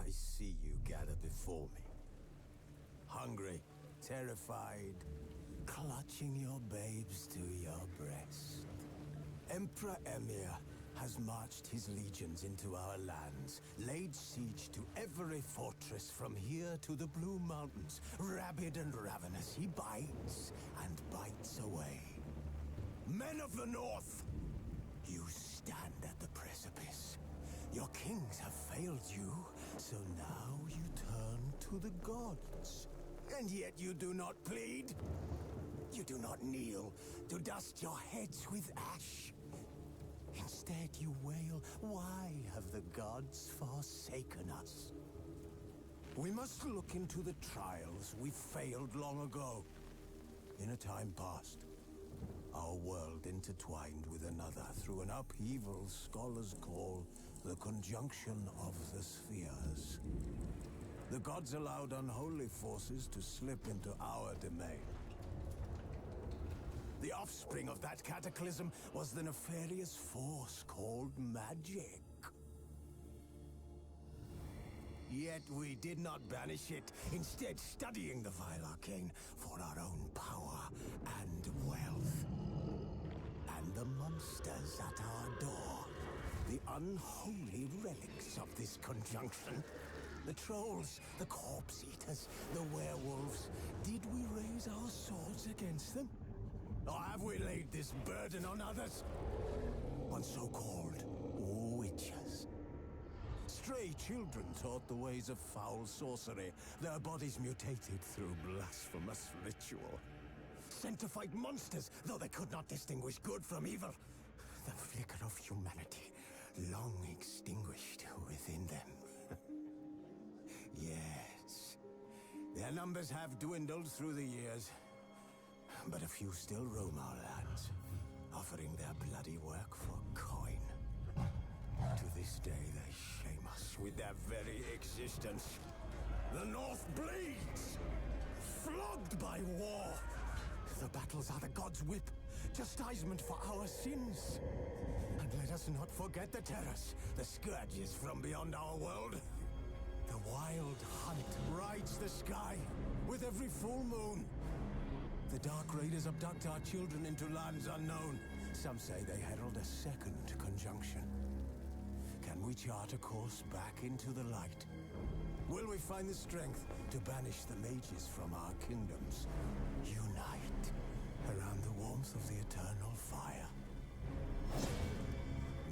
I see you gather before me. Hungry, terrified, clutching your babes to your breast. Emperor Emir has marched his legions into our lands, laid siege to every fortress from here to the Blue Mountains. Rabid and ravenous, he bites and bites away. Men of the North, you stand at the precipice. Your kings have failed you, so now you turn to the gods. And yet you do not plead. You do not kneel to dust your heads with ash. Instead you wail, why have the gods forsaken us? We must look into the trials we failed long ago. In a time past, our world intertwined with another through an upheaval scholars call the conjunction of the spheres. The gods allowed unholy forces to slip into our domain. The offspring of that cataclysm was the nefarious force called magic. Yet we did not banish it, instead studying the vile arcane for our own power and wealth. And the monsters at our door, the unholy relics of this conjunction. The trolls, the corpse eaters, the werewolves. Did we raise our swords against them? Or have we laid this burden on others? On so-called witches. Stray children taught the ways of foul sorcery, their bodies mutated through blasphemous ritual. Sent to fight monsters, though they could not distinguish good from evil. The flicker of humanity, long extinguished within them. Yes, their numbers have dwindled through the years. But a few still roam our lands, offering their bloody work for coin. To this day, they shame us with their very existence. The North bleeds, flogged by war. The battles are the gods' whip, chastisement for our sins. And let us not forget the terrors, the scourges from beyond our world. The wild hunt rides the sky with every full moon. The Dark Raiders abduct our children into lands unknown. Some say they herald a second conjunction. Can we chart a course back into the light? Will we find the strength to banish the mages from our kingdoms? Unite around the warmth of the eternal fire.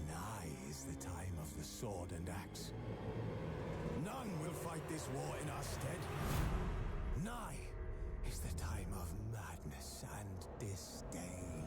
Nigh is the time of the sword and axe. None will fight this war in our stead. Nigh is the time of madness and disdain.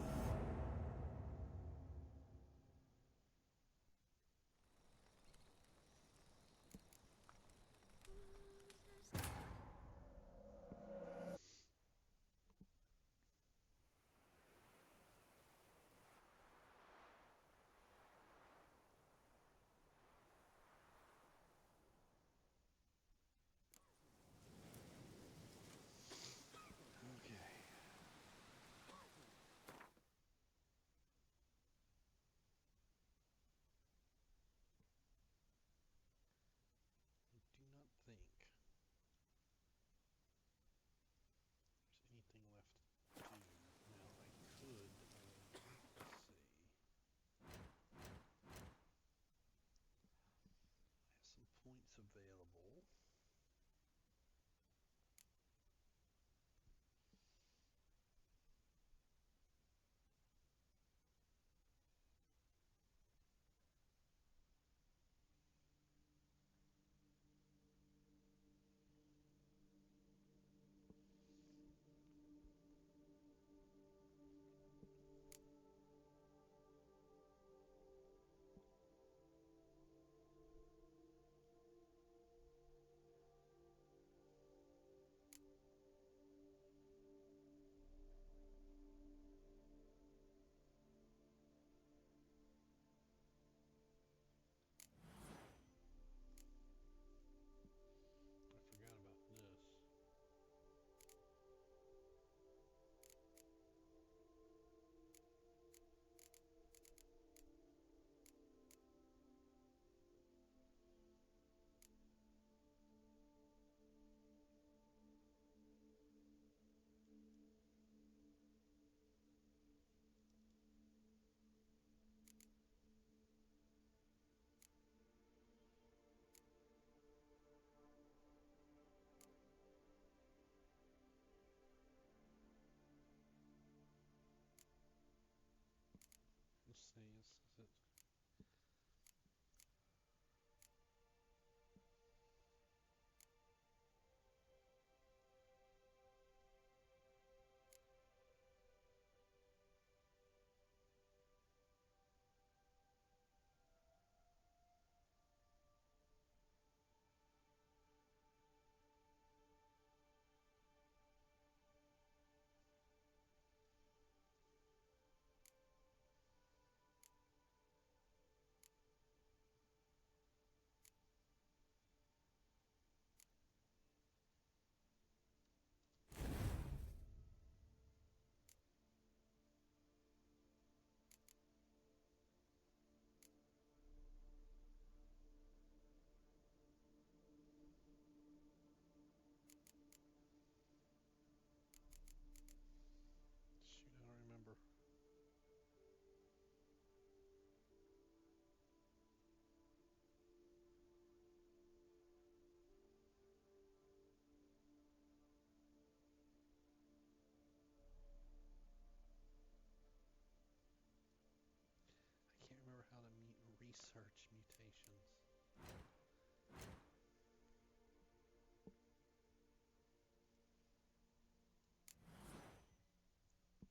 Research mutations.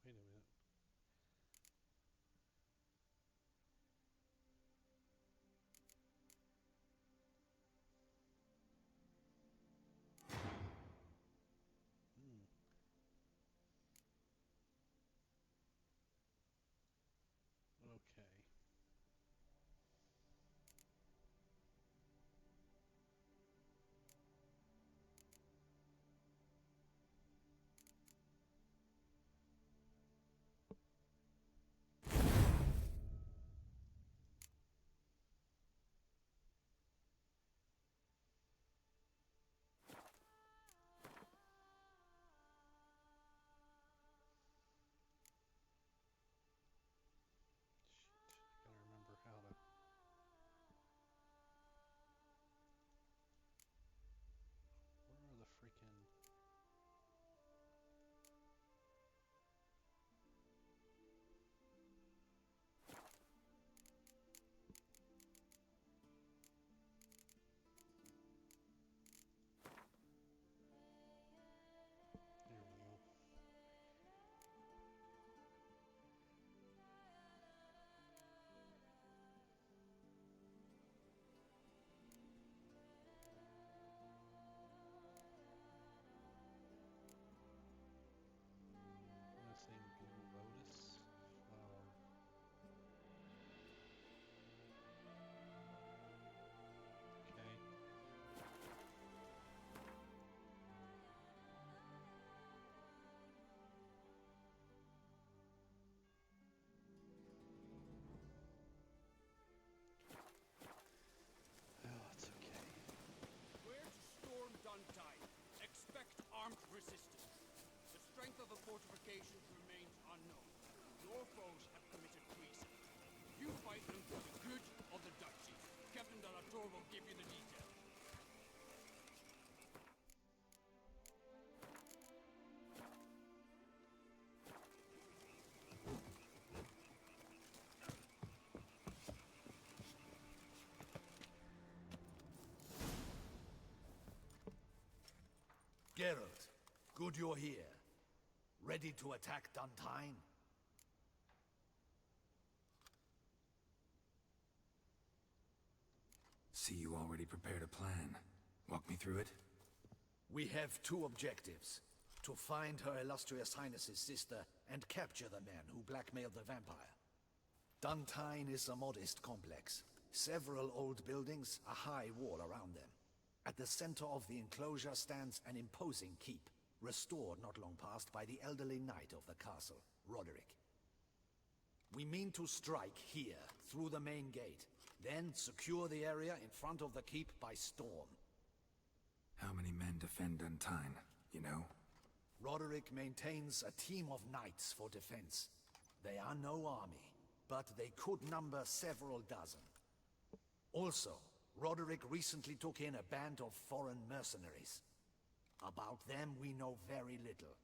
Wait a minute. Okay. Gotta remember how to. Where are the freaking. There we go. Missing blue lotus flower. Okay. Oh, it's okay. Where to storm Duntine? Expect armed resistance. The strength of the fortifications remains unknown. Your foes have committed treason. You fight them for the good of the Duchy. Captain de la Tour will give you the details. Geralt, good you're here. Ready to attack Duntine? See, you already prepared a plan. Walk me through it. We have two objectives. To find Her Illustrious Highness's sister and capture the men who blackmailed the vampire. Duntine is a modest complex. Several old buildings, a high wall around them. At the center of the enclosure stands an imposing keep, restored not long past by the elderly knight of the castle, Roderick. We mean to strike here, through the main gate, then secure the area in front of the keep by storm. How many men defend Duntine, you know? Roderick maintains a team of knights for defense. They are no army, but they could number several dozen. Also, Roderick recently took in a band of foreign mercenaries. About them we know very little.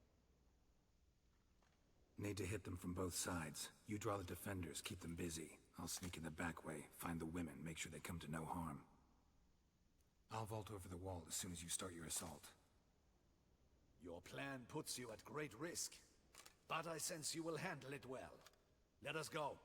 Need to hit them from both sides. You draw the defenders, keep them busy. I'll sneak in the back way, find the women, make sure they come to no harm. I'll vault over the wall as soon as you start your assault. Your plan puts you at great risk, but I sense you will handle it well. Let us go.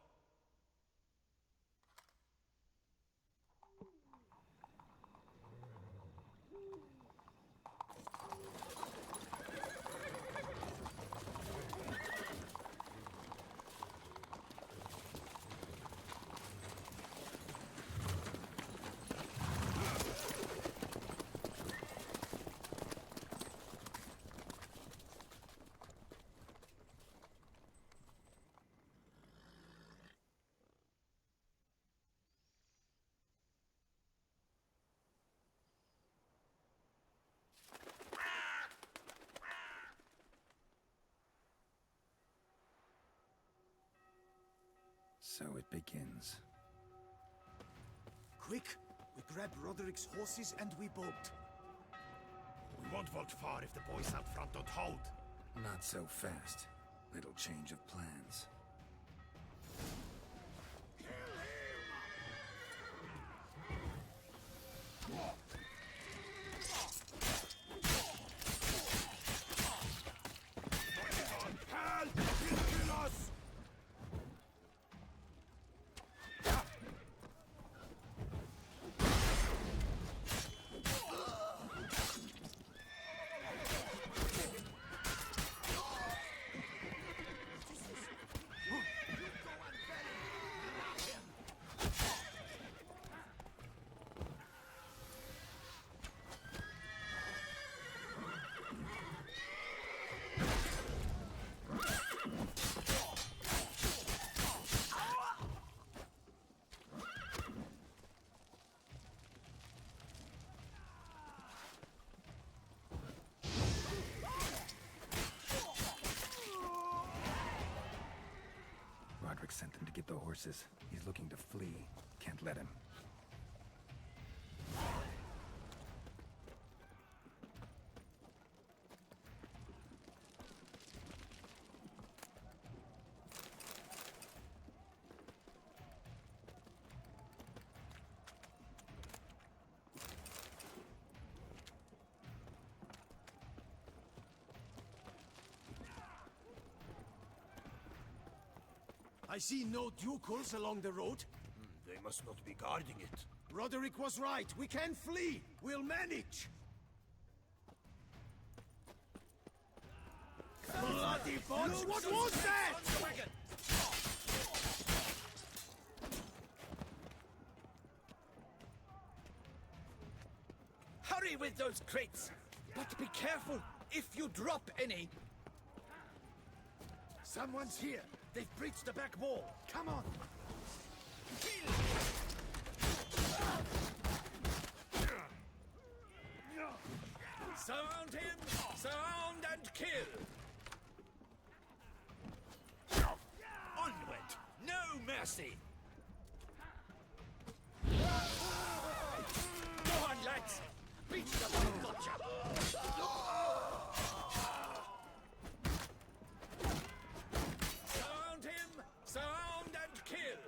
So it begins. Quick! We grab Roderick's horses and we bolt. We won't vault far if the boys out front don't hold. Not so fast. Little change of plans. Kill him! forces. He's looking to flee. Can't let him. I see no Ducals along the road. They must not be guarding it. Roderick was right. We can flee. We'll manage. Bloody bots! What was that? Hurry with those crates! But be careful if you drop any. Someone's here. They've breached the back wall. Come on. Surround him! Surround and kill! Onward! No mercy! Go on, lads! Beat the gotcha! Surround him! Surround and kill!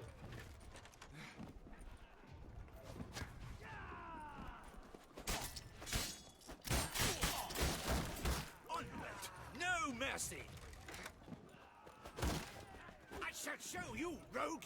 Onward! No mercy! I shall show you, rogue!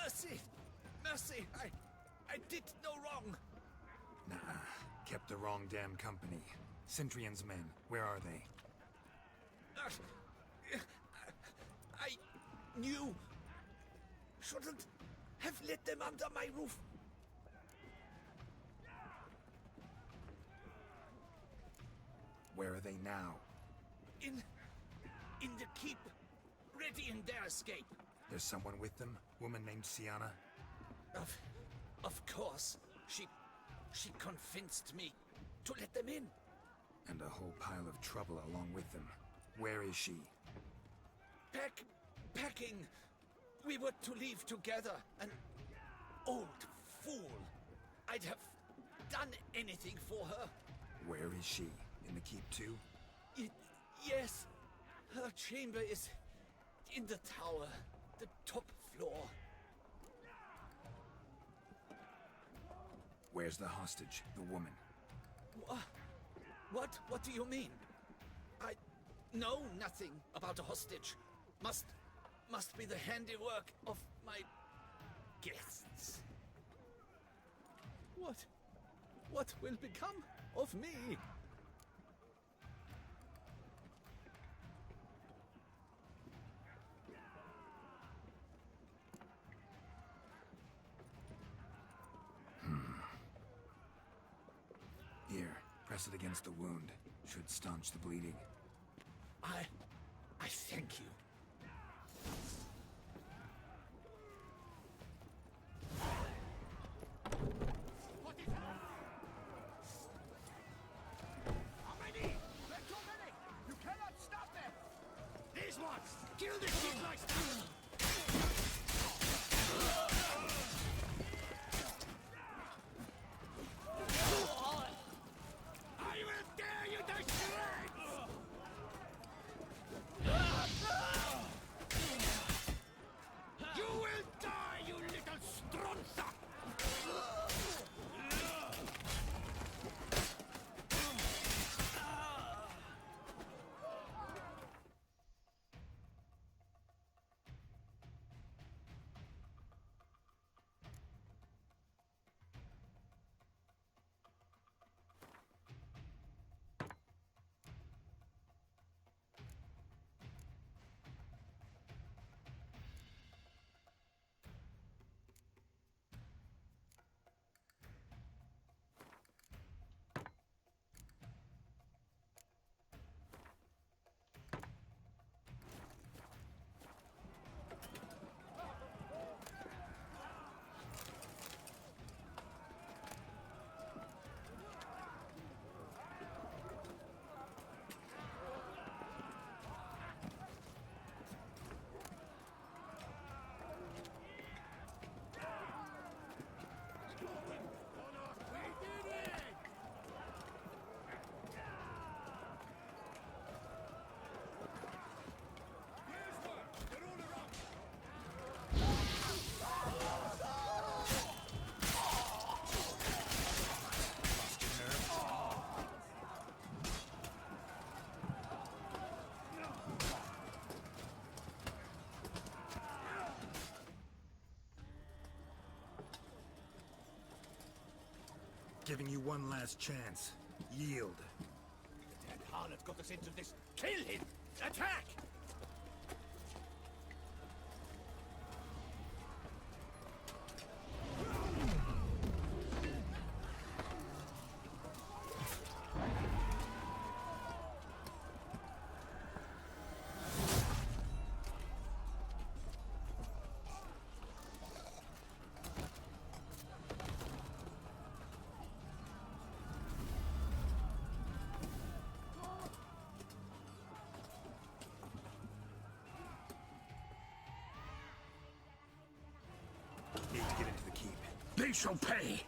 Mercy! Mercy! I did no wrong! Nah, kept the wrong damn company. Centrion's men, where are they? I knew. Shouldn't have let them under my roof. Where are they now? In the keep, ready in their escape. There's someone with them? Woman named Sienna? Of course. She convinced me to let them in. And a whole pile of trouble along with them. Where is she? Packing. We were to leave together. An old fool. I'd have done anything for her. Where is she? In the keep too? Yes. Her chamber is in the tower. The top floor. Where's the hostage, the woman? What do you mean? I know nothing about a hostage. Must be the handiwork of my guests. What will become of me? Here, press it against the wound. Should staunch the bleeding. I thank you. How many? They're too many! You cannot stop them! These ones! Kill the shit like that! I will tear you to shreds! Giving you one last chance. Yield. The dead harlot got us into this. Kill him! Attack! Need to get into the keep. They shall pay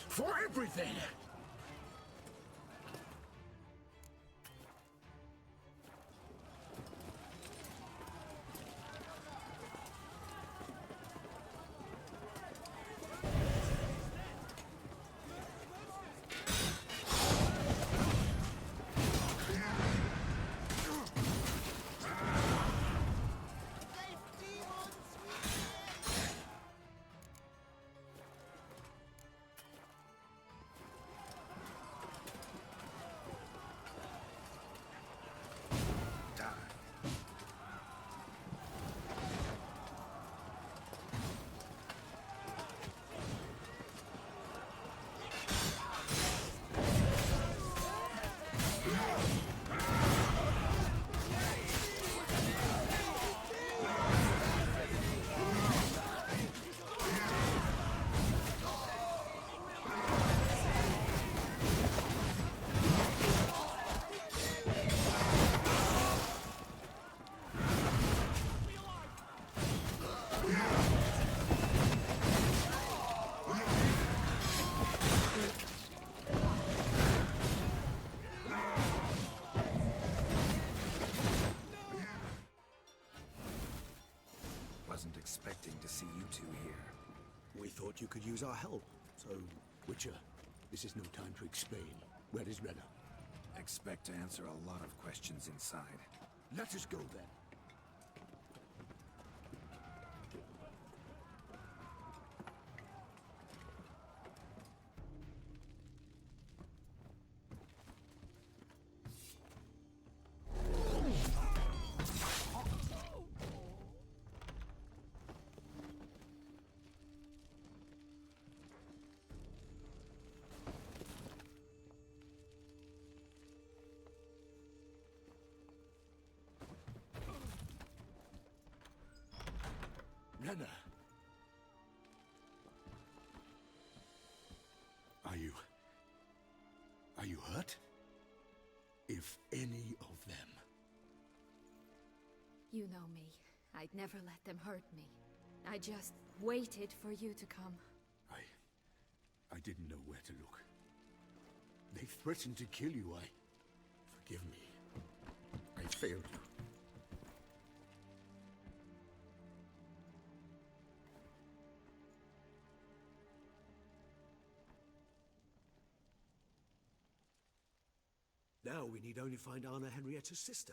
for everything! Wasn't expecting to see you two here. We thought you could use our help, so... Witcher, this is no time to explain. Where is Rena? Expect to answer a lot of questions inside. Let us go then. Rena! Are you hurt? If any of them. You know me. I'd never let them hurt me. I just waited for you to come. I didn't know where to look. They threatened to kill you. Forgive me. I failed you. Now we need only find Anna Henrietta's sister.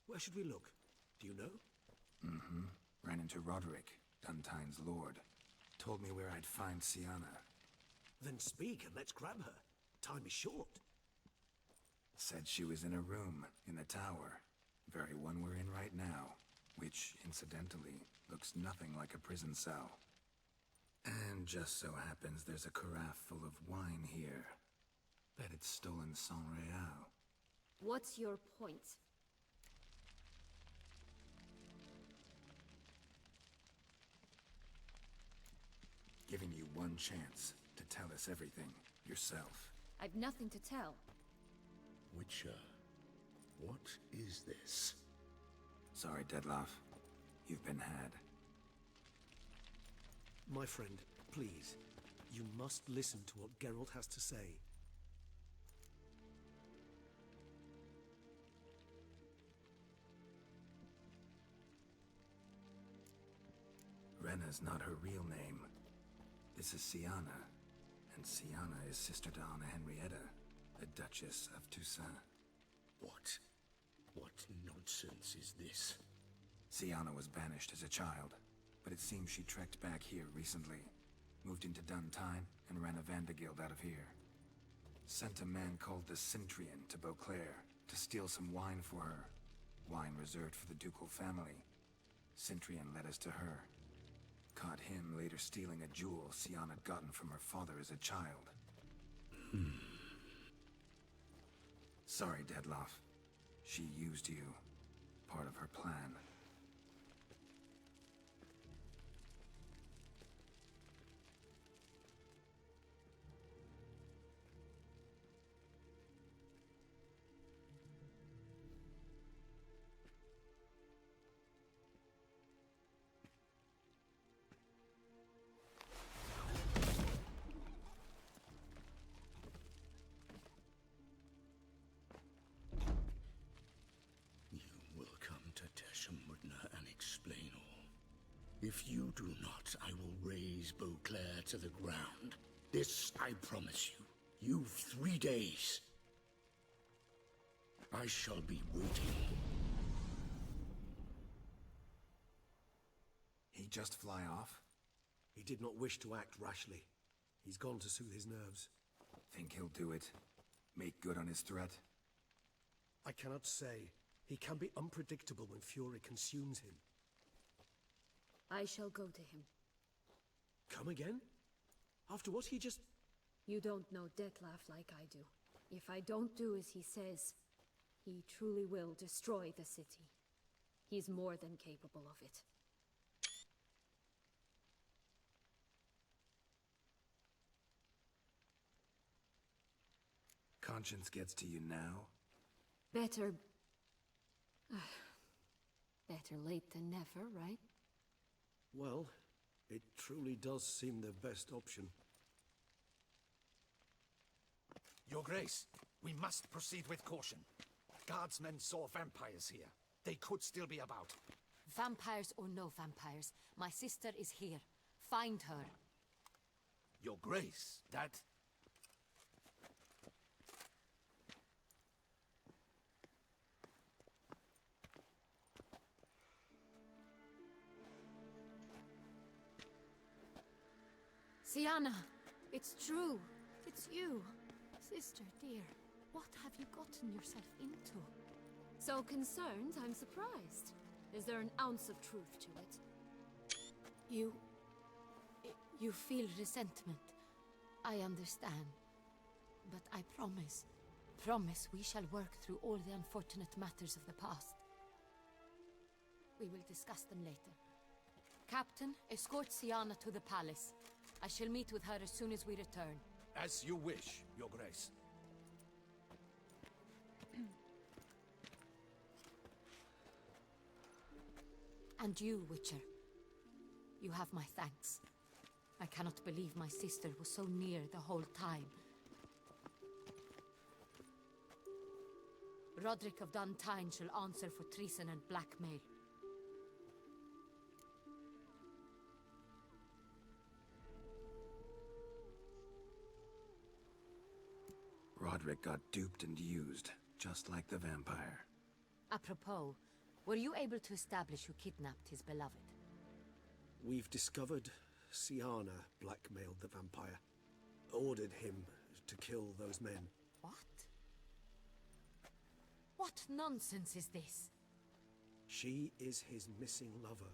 Where should we look? Do you know? Mm-hmm. Ran into Roderick, Duntine's lord. Told me where I'd find Sienna. Then speak and let's grab her. Time is short. Said she was in a room in the tower. Very one we're in right now. Which, incidentally, looks nothing like a prison cell. And just so happens there's a carafe full of wine here. Bet it's stolen San Real. What's your point? Giving you one chance to tell us everything yourself. I've nothing to tell. Witcher, what is this? Sorry, Dettlaff. You've been had. My friend, please. You must listen to what Geralt has to say. Rena's not her real name. This is Sienna. And Sienna is sister to Anna Henrietta, the Duchess of Toussaint. What nonsense is this? Sienna was banished as a child, but it seems she trekked back here recently. Moved into Duntine and ran a Vandergild out of here. Sent a man called the Centrian to Beauclair to steal some wine for her. Wine reserved for the ducal family. Centrian led us to her. Caught him later stealing a jewel Sian had gotten from her father as a child. Sorry, Dettlaff. She used you. Part of her plan. You will come to Teshumudna and explain all. If you do not, I will raze Beauclair to the ground. This I promise you. You've 3 days. I shall be waiting. He just fly off? He did not wish to act rashly. He's gone to soothe his nerves. Think he'll do it? Make good on his threat? I cannot say. He can be unpredictable when fury consumes him. I shall go to him. Come again? After what he just... You don't know Dettlaff like I do. If I don't do as he says, he truly will destroy the city. He's more than capable of it. Conscience gets to you now? Better... better late than never, right? Well, it truly does seem the best option. Your Grace, we must proceed with caution. Guardsmen saw vampires here. They could still be about. Vampires or no vampires, my sister is here. Find her. Your Grace, that... Siana, it's true. It's you. Sister, dear. What have you gotten yourself into? So concerned, I'm surprised. Is there an ounce of truth to it? You feel resentment. I understand. But I promise we shall work through all the unfortunate matters of the past. We will discuss them later. Captain, escort Siana to the palace. I shall meet with her as soon as we return. As you wish, Your Grace. And you, Witcher. You have my thanks. I cannot believe my sister was so near the whole time. Roderick of Duntine shall answer for treason and blackmail. Roderick got duped and used, just like the vampire. Apropos, were you able to establish who kidnapped his beloved? We've discovered Siana blackmailed the vampire. Ordered him to kill those men. What? What nonsense is this? She is his missing lover.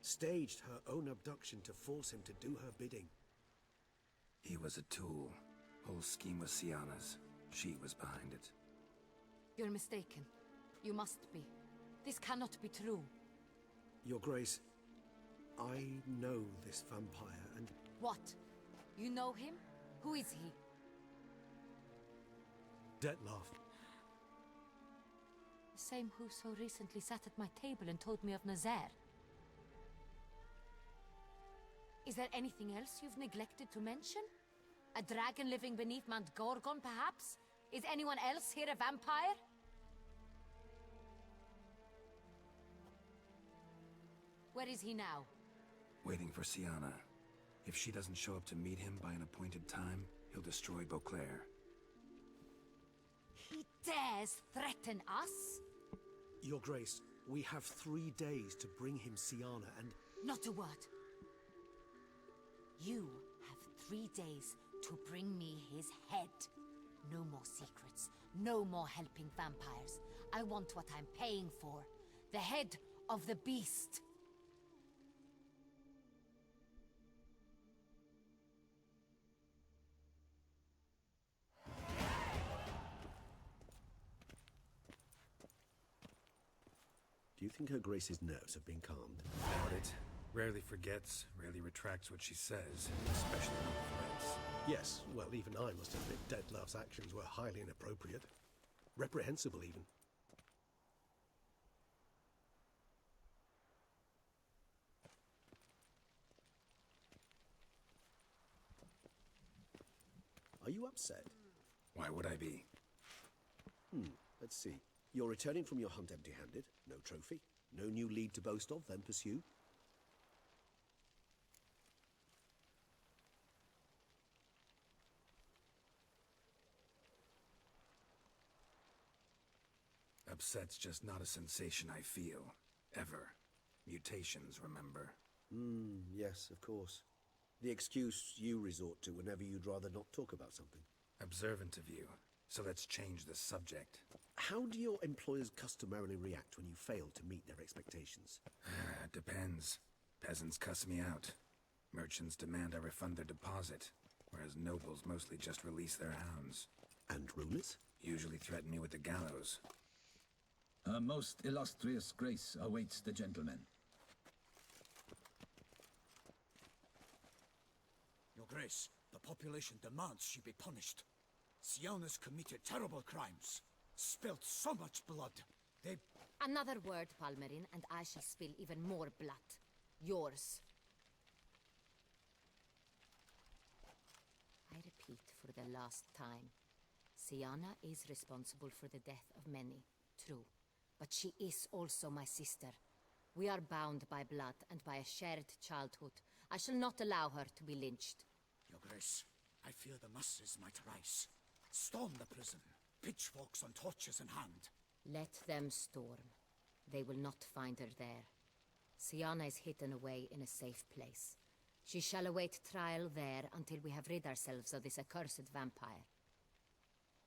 Staged her own abduction to force him to do her bidding. He was a tool. Whole scheme was Siana's. She was behind it. You're mistaken. You must be. This cannot be true. Your Grace, I know this vampire and... What? You know him? Who is he? Dettlaff. The same who so recently sat at my table and told me of Nazaire. Is there anything else you've neglected to mention? A dragon living beneath Mount Gorgon, perhaps? Is anyone else here a vampire? Where is he now? Waiting for Siana. If she doesn't show up to meet him by an appointed time, he'll destroy Beauclair. He dares threaten us? Your Grace, we have 3 days to bring him Siana and... Not a word. You have 3 days to bring me his head. No more secrets. No more helping vampires. I want what I'm paying for. The head of the beast. Do you think Her Grace's nerves have been calmed? Doubt it. Rarely forgets, rarely retracts what she says, especially on threats. Yes, well, even I must admit Detlav's actions were highly inappropriate. Reprehensible, even. Are you upset? Why would I be? Let's see. You're returning from your hunt empty-handed. No trophy. No new lead to boast of, then pursue. Upset's just not a sensation I feel. Ever. Mutations, remember? Yes, of course. The excuse you resort to whenever you'd rather not talk about something. Observant of you. So let's change the subject. How do your employers customarily react when you fail to meet their expectations? Depends. Peasants cuss me out. Merchants demand I refund their deposit, whereas nobles mostly just release their hounds. And rulers? Usually threaten me with the gallows. Her most illustrious grace awaits the gentleman. Your Grace, the population demands she be punished. Syanna's committed terrible crimes. Spilt so much blood. They... Another word, Palmerin, and I shall spill even more blood. Yours. I repeat for the last time. Syanna is responsible for the death of many, true. But she is also my sister. We are bound by blood and by a shared childhood. I shall not allow her to be lynched. Your Grace, I fear the masses might rise. Storm the prison, pitchforks and torches in hand. Let them storm. They will not find her there. Syanna is hidden away in a safe place. She shall await trial there until we have rid ourselves of this accursed vampire.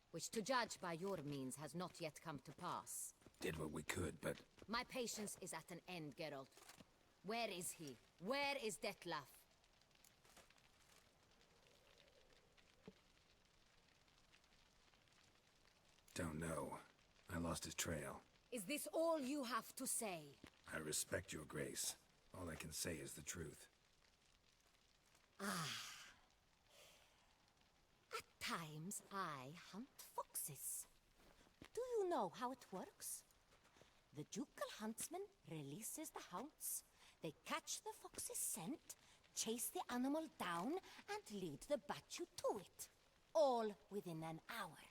Which, to judge by your means, has not yet come to pass. Did what we could, but... My patience is at an end, Geralt. Where is he? Where is Detlaf? Don't know. I lost his trail. Is this all you have to say? I respect your grace. All I can say is the truth. At times, I hunt foxes. Do you know how it works? The ducal huntsman releases the hounds. They catch the fox's scent, chase the animal down, and lead the Bachu to it. All within an hour.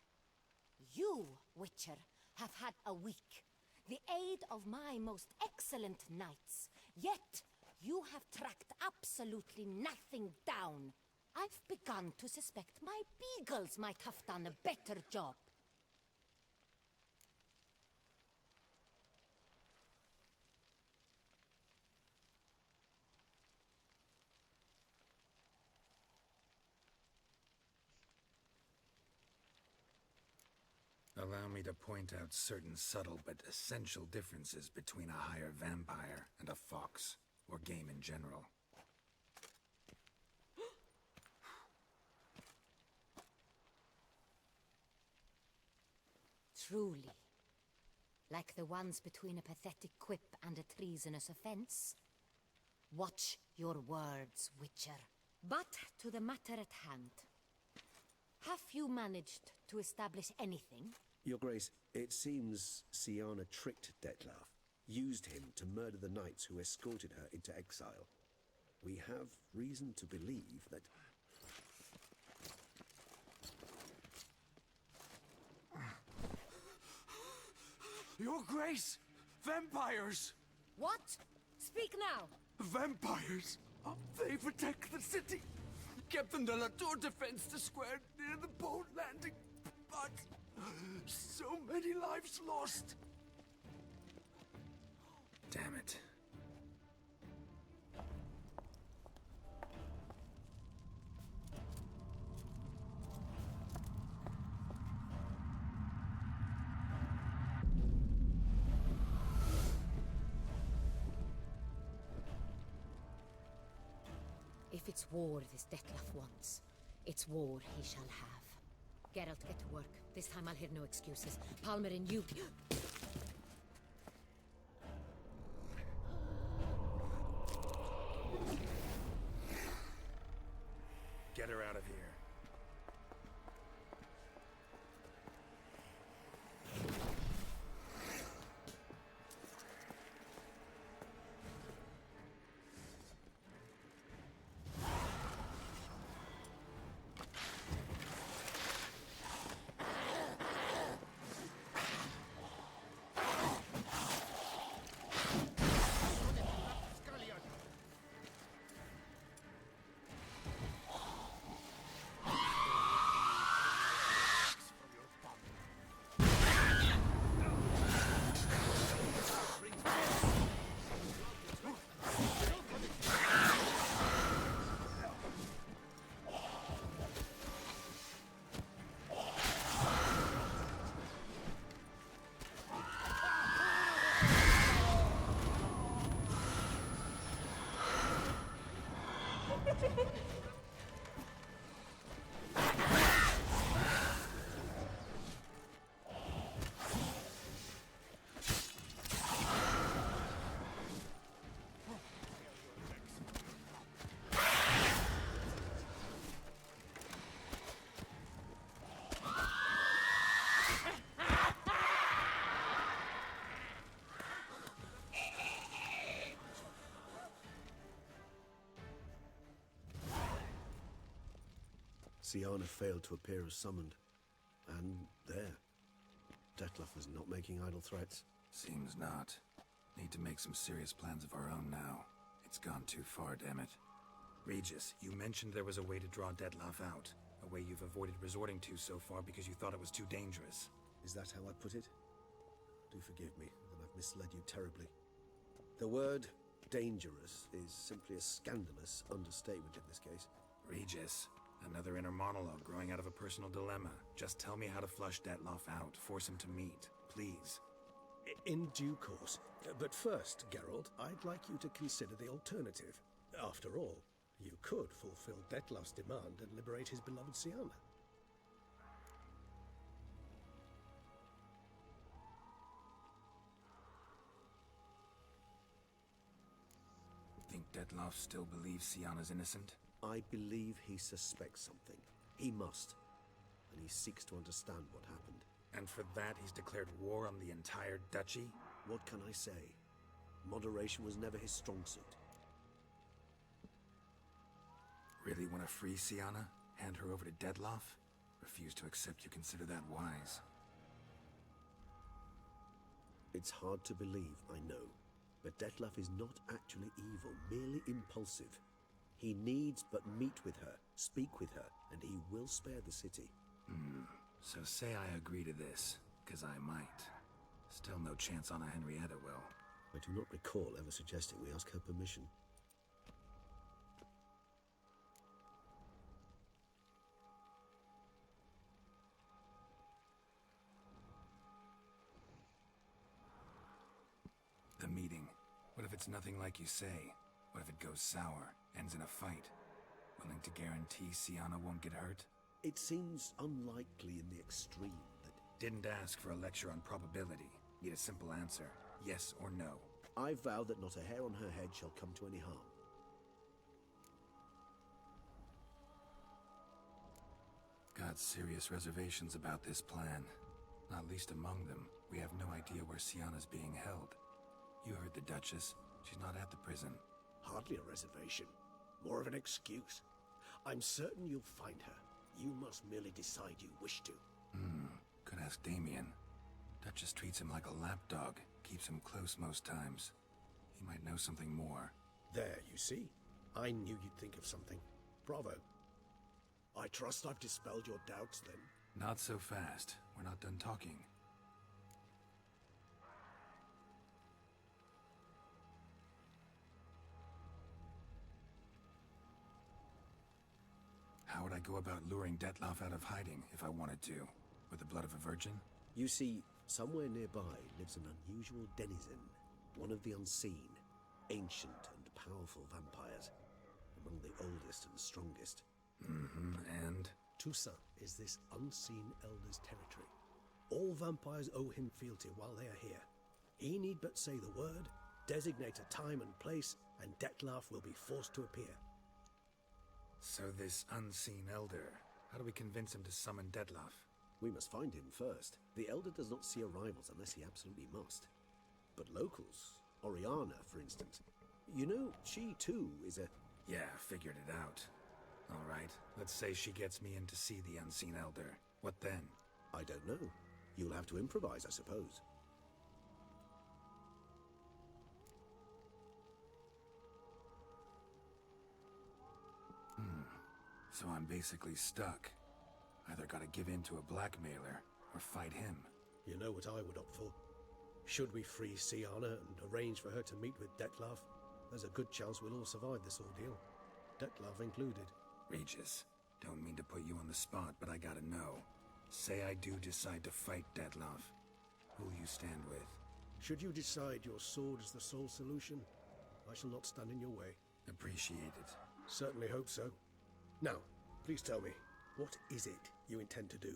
You, Witcher, have had a week. The aid of my most excellent knights. Yet, you have tracked absolutely nothing down. I've begun to suspect my beagles might have done a better job. Allow me to point out certain subtle but essential differences between a higher vampire and a fox, or game in general. Truly. Like the ones between a pathetic quip and a treasonous offense. Watch your words, Witcher. But to the matter at hand. Have you managed to establish anything? Your Grace, it seems Syanna tricked Detlaf, used him to murder the knights who escorted her into exile. We have reason to believe that... Your Grace! Vampires! What? Speak now! Vampires! They protect the city! Captain de la Tour defends the square near the boat landing, but so many lives lost. Damn it. If it's war this Dettlaff wants, it's war he shall have. Geralt, get to work. This time I'll hear no excuses. Palmer and you... Get her out of here. Syanna failed to appear as summoned. And there. Dettlaff is not making idle threats. Seems not. Need to make some serious plans of our own now. It's gone too far, damn it. Regis, you mentioned there was a way to draw Dettlaff out. A way you've avoided resorting to so far because you thought it was too dangerous. Is that how I put it? Do forgive me that I've misled you terribly. The word dangerous is simply a scandalous understatement in this case. Regis, another inner monologue growing out of a personal dilemma. Just tell me how to flush Dettlaff out. Force him to meet, please. In due course. But first, Geralt, I'd like you to consider the alternative. After all, you could fulfill Dettlaff's demand and liberate his beloved Syanna. Think Dettlaff still believes Syanna's innocent? I believe he suspects something. He must. And he seeks to understand what happened. And for that he's declared war on the entire duchy? What can I say? Moderation was never his strong suit. Really want to free Syanna? Hand her over to Dettlaff? Refuse to accept you consider that wise. It's hard to believe, I know. But Dettlaff is not actually evil, merely impulsive. He needs but meet with her, speak with her, and he will spare the city. So say I agree to this, 'cause I might. Still no chance Anna Henrietta will. I do not recall ever suggesting we ask her permission. The meeting. What if it's nothing like you say? What if it goes sour, ends in a fight? Willing to guarantee Syanna won't get hurt? It seems unlikely in the extreme that... Didn't ask for a lecture on probability. Need a simple answer. Yes or no. I vow that not a hair on her head shall come to any harm. Got serious reservations about this plan. Not least among them, we have no idea where Syanna's being held. You heard the Duchess. She's not at the prison. Hardly a reservation. More of an excuse. I'm certain you'll find her. You must merely decide you wish to. Could ask Damien. Duchess treats him like a lapdog. Keeps him close most times. He might know something more. There, you see? I knew you'd think of something. Bravo. I trust I've dispelled your doubts, then. Not so fast. We're not done talking. How would I go about luring Dettlaff out of hiding if I wanted to? With the blood of a virgin? You see, somewhere nearby lives an unusual denizen. One of the unseen, ancient and powerful vampires. And among the oldest and strongest. And? Toussaint is this unseen elder's territory. All vampires owe him fealty while they are here. He need but say the word, designate a time and place, and Dettlaff will be forced to appear. So this unseen elder, how do we convince him to summon Dettlaff? We must find him first. The elder does not see arrivals unless he absolutely must. But locals, Oriana, for instance, you know, she too is a... Yeah, figured it out. All right, let's say she gets me in to see the unseen elder. What then? I don't know. You'll have to improvise, I suppose. So I'm basically stuck. Either gotta give in to a blackmailer, or fight him. You know what I would opt for. Should we free Siana and arrange for her to meet with Dettlaff, there's a good chance we'll all survive this ordeal. Dettlaff included. Regis, don't mean to put you on the spot, but I gotta know. Say I do decide to fight Dettlaff. Who'll you stand with? Should you decide your sword is the sole solution, I shall not stand in your way. Appreciate it. Certainly hope so. Now, please tell me, what is it you intend to do?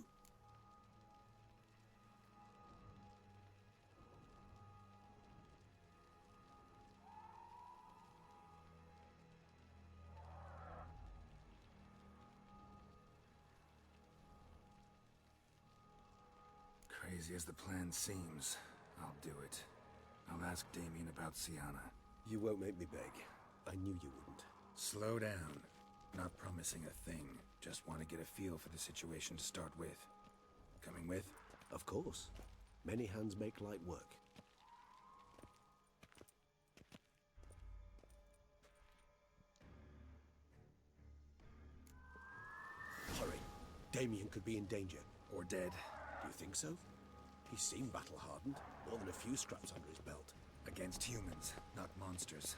Crazy as the plan seems, I'll do it. I'll ask Damien about Siana. You won't make me beg. I knew you wouldn't. Slow down. Not promising a thing. Just want to get a feel for the situation to start with. Coming with? Of course. Many hands make light work. Hurry. Damien could be in danger. Or dead. Do you think so? He seemed battle-hardened. More than a few scraps under his belt. Against humans, not monsters.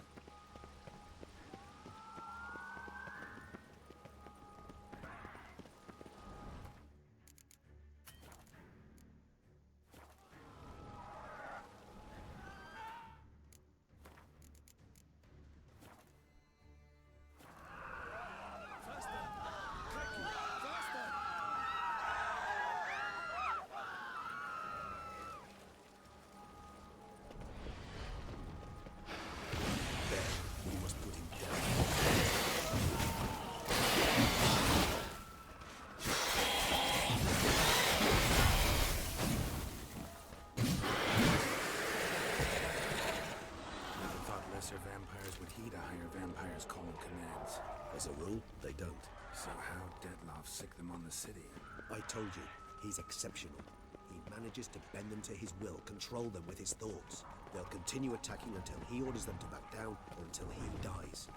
Vampires would heed a higher vampire's call and commands. As a rule, they don't. So how'd Dettlaff sick them on the city? I told you, he's exceptional. He manages to bend them to his will, control them with his thoughts. They'll continue attacking until he orders them to back down, or until he dies.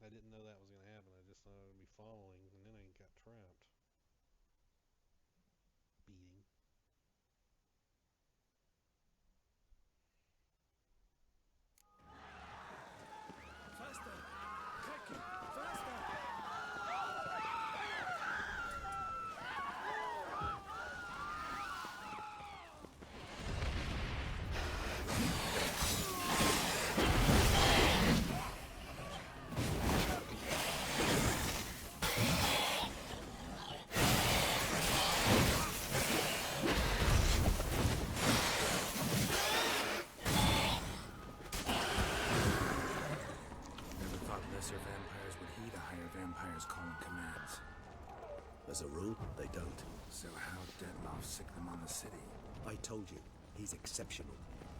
I didn't know that was going to happen. I just thought I would be following, and then I got trapped. Beating. Faster! Kraken! Faster! Lesser vampires would heed a higher vampire's call and commands. As a rule, they don't. So how'd Dettlaff sick them on the city? I told you, He's exceptional.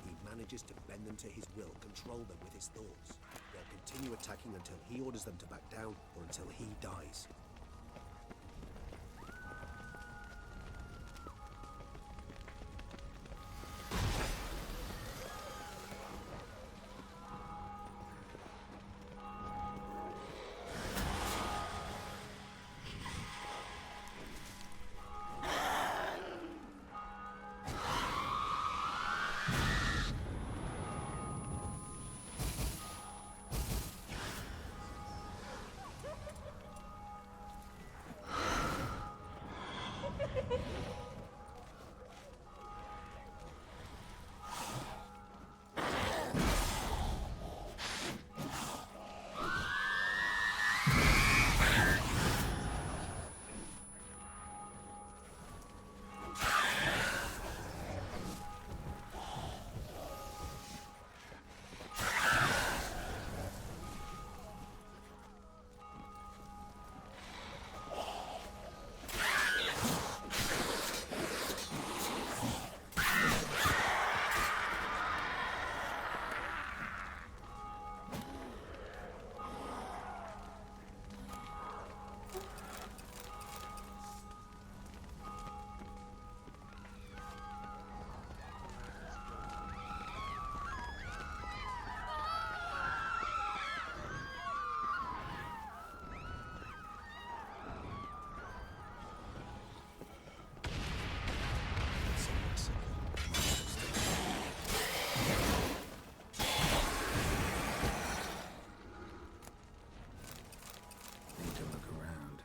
He manages to bend them to his will, control them with his thoughts. They'll continue attacking until he orders them to back down, or until he dies. Need to look around.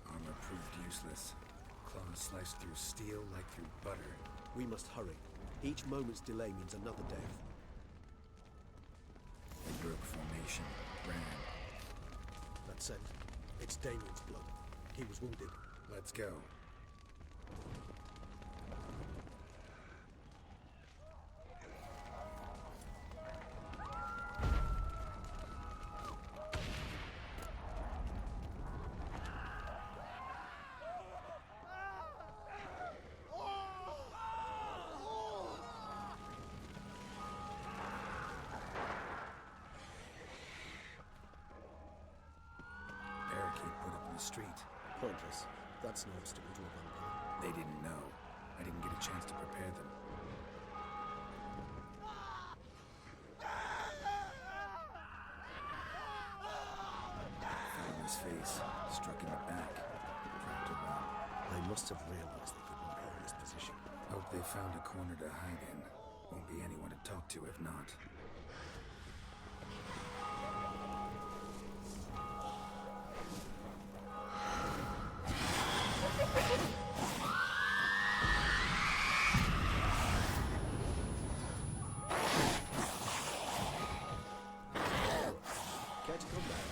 Armor proved useless. Claws sliced through steel like through butter. We must hurry. Each moment's delay means another death. They broke formation, ran. That's it. It's Damien's blood. He was wounded. Let's go. Barricade put up in the street. Pointless. That's no obstacle to a vampire. They didn't know. I didn't get a chance to prepare them. Fell on his face, struck in the back, tried to run. I must have realized they could not hold this position. Hope they found a corner to hide in. Won't be anyone to talk to if not. Care to come back?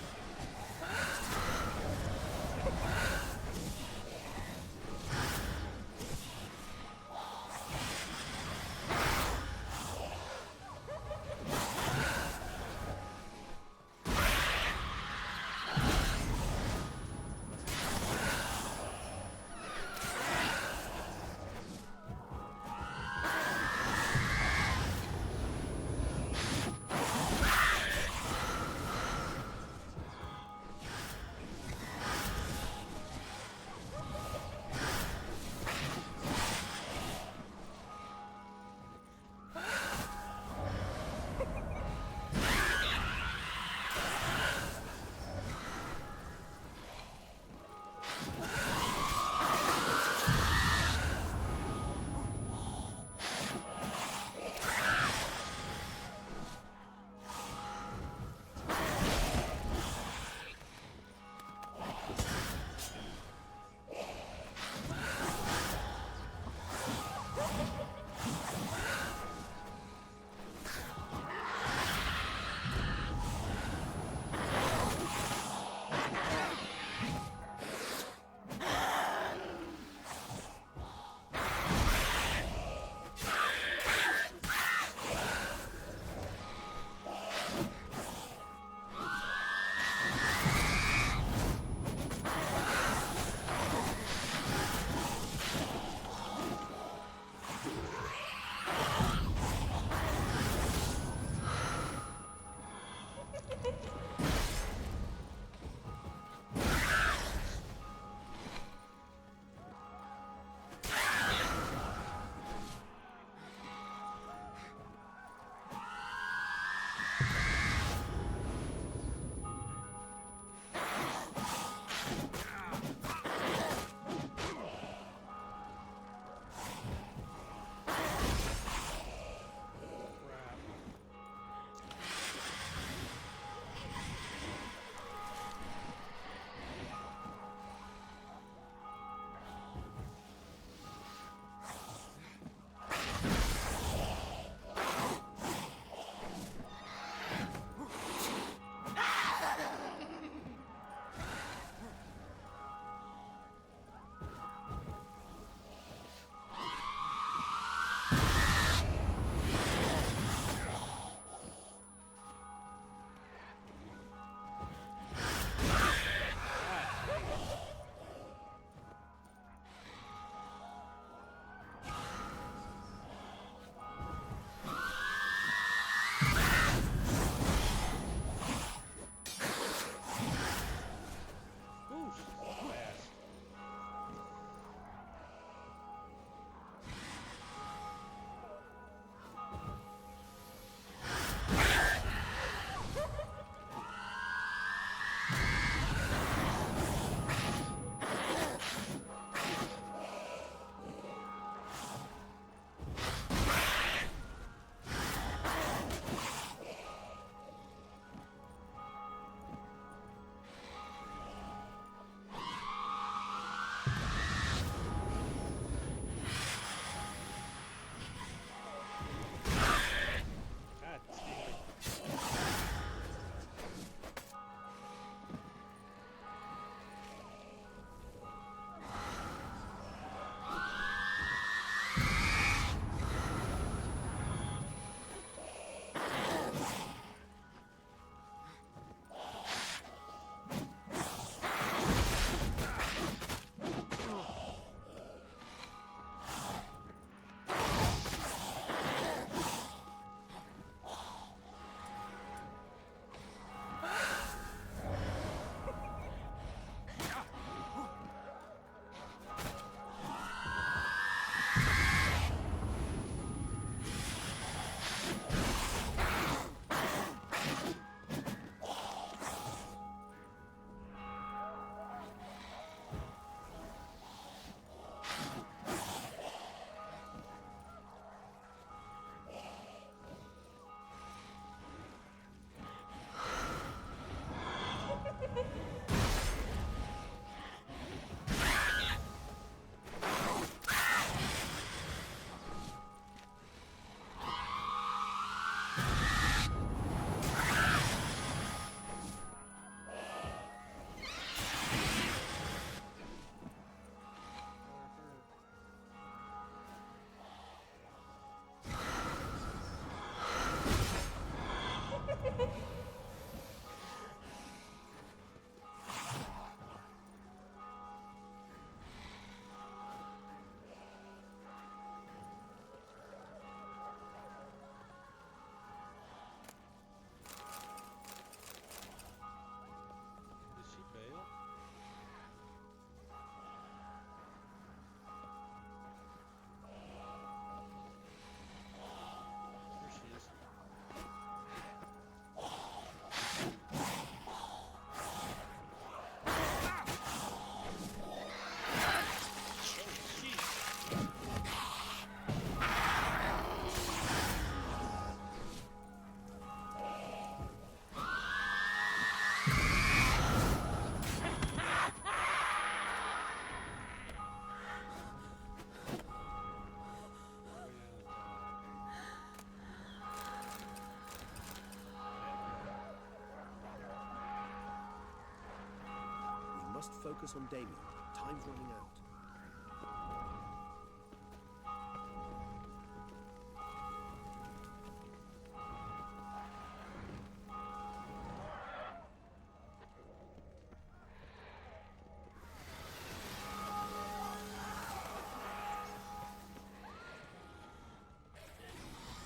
must focus on Damien. Time's running out.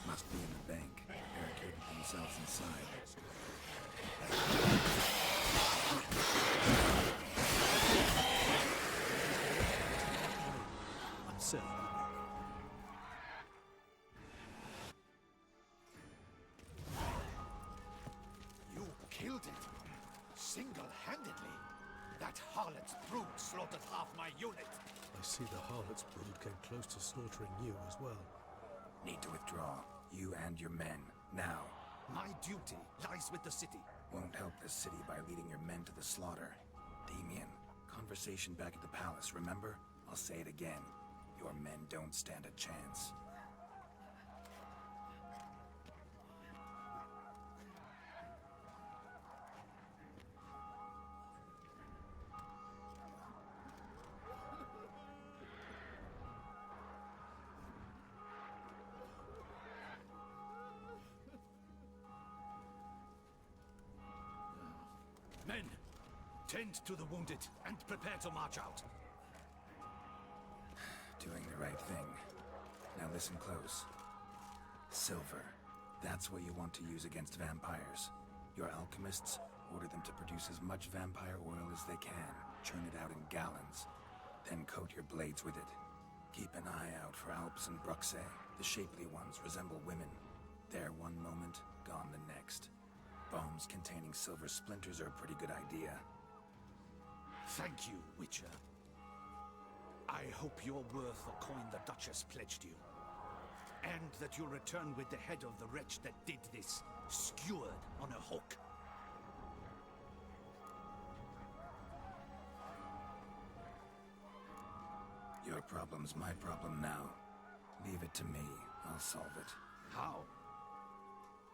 Must be in the bank, barricaded themselves inside. I'm certain. You killed it! Single-handedly! That harlot's brood slaughtered half my unit! I see the Harlot's brood came close to slaughtering you as well. Need to withdraw. You and your men. Now. My duty lies with the city. Won't help the city by leading your men to the slaughter. Damien, conversation back at the palace, remember? I'll say it again. Your men don't stand a chance. Men, tend to the wounded and prepare to march out. Doing the right thing. Now listen close. Silver. That's what you want to use against vampires. Your alchemists, order them to produce as much vampire oil as they can. Churn it out in gallons. Then coat your blades with it. Keep an eye out for Alps and Bruxae. The shapely ones resemble women. There one moment, gone the next. Bombs containing silver splinters are a pretty good idea. Thank you, Witcher. I hope you're worth the coin the Duchess pledged you. And that you'll return with the head of the wretch that did this, skewered on a hook. Your problem's my problem now. Leave it to me. I'll solve it. How?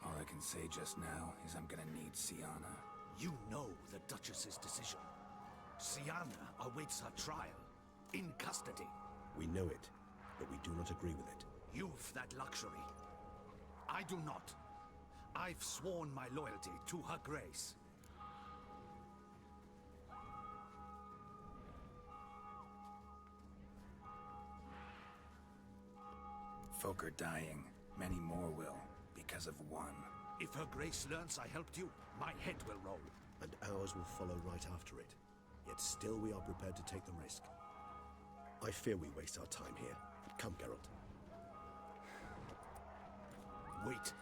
All I can say just now is I'm gonna need Siana. You know the Duchess's decision. Siana awaits her trial, in custody. We know it, but we do not agree with it. You've that luxury. I do not. I've sworn my loyalty to her grace. Folk are dying. Many more will, because of one. If her grace learns I helped you, my head will roll. And ours will follow right after it. Yet still we are prepared to take the risk. I fear we waste our time here. Come, Geralt. Wait.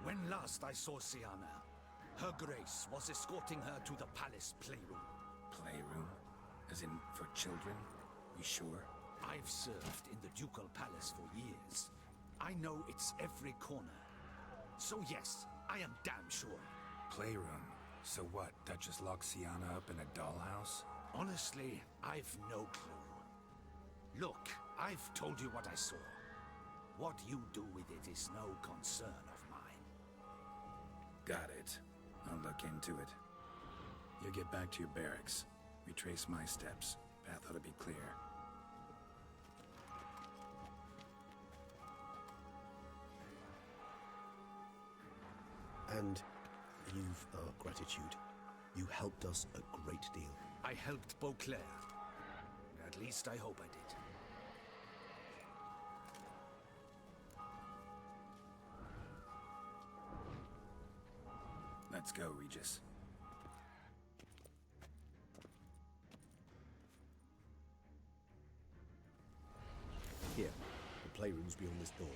When last I saw Siana, her grace was escorting her to the palace playroom. Playroom? As in, for children? We sure? I've served in the ducal palace for years. I know it's every corner. So yes, I am damn sure. Playroom? So what, Duchess locked Siana up in a dollhouse? Honestly, I've no clue. Look, I've told you what I saw. What you do with it is no concern of mine. Got it. I'll look into it. You get back to your barracks. Retrace my steps. Path ought to be clear. And you've our gratitude. You helped us a great deal. I helped Beauclair. At least I hope I did. Let's go, Regis. Here, the playroom's beyond this door.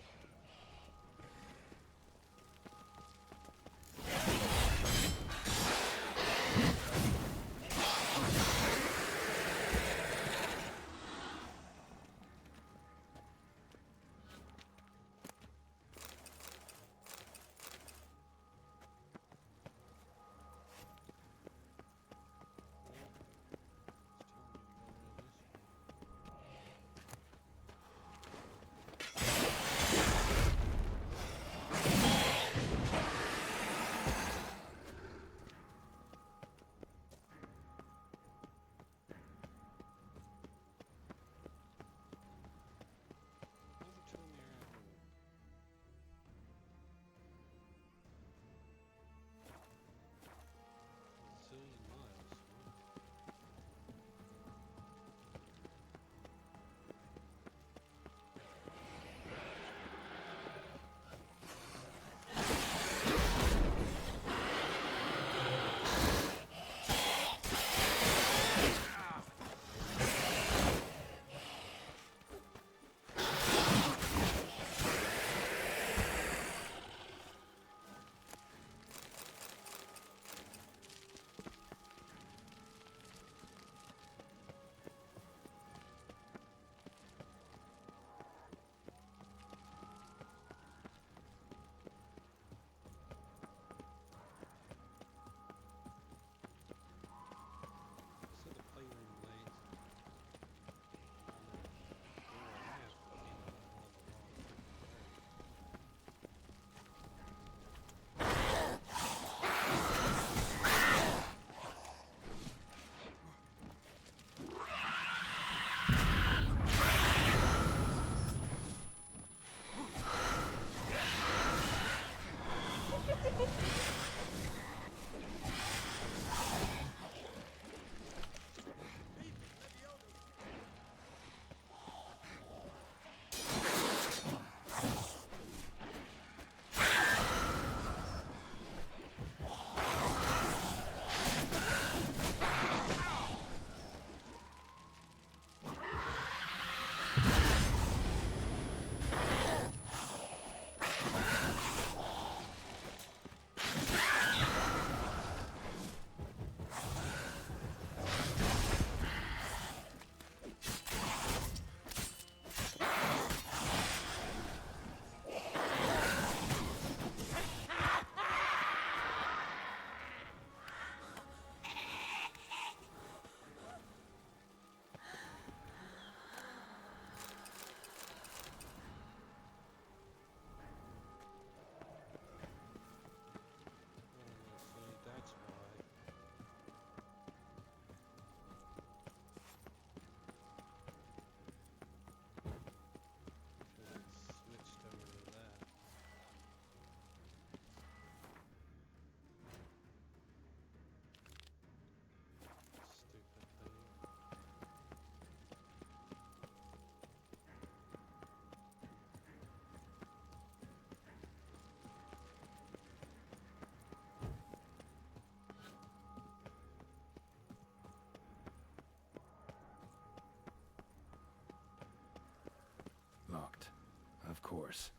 course.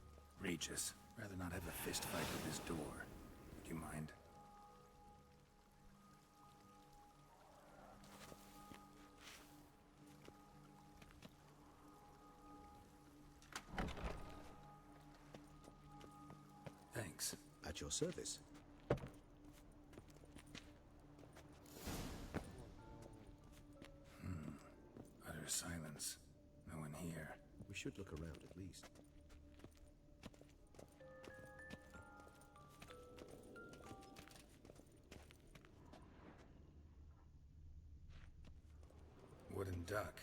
Regis, rather not have a fist fight with this door. Would you mind? Thanks. At your service. Utter silence. No one here. We should look around at least. Wooden duck.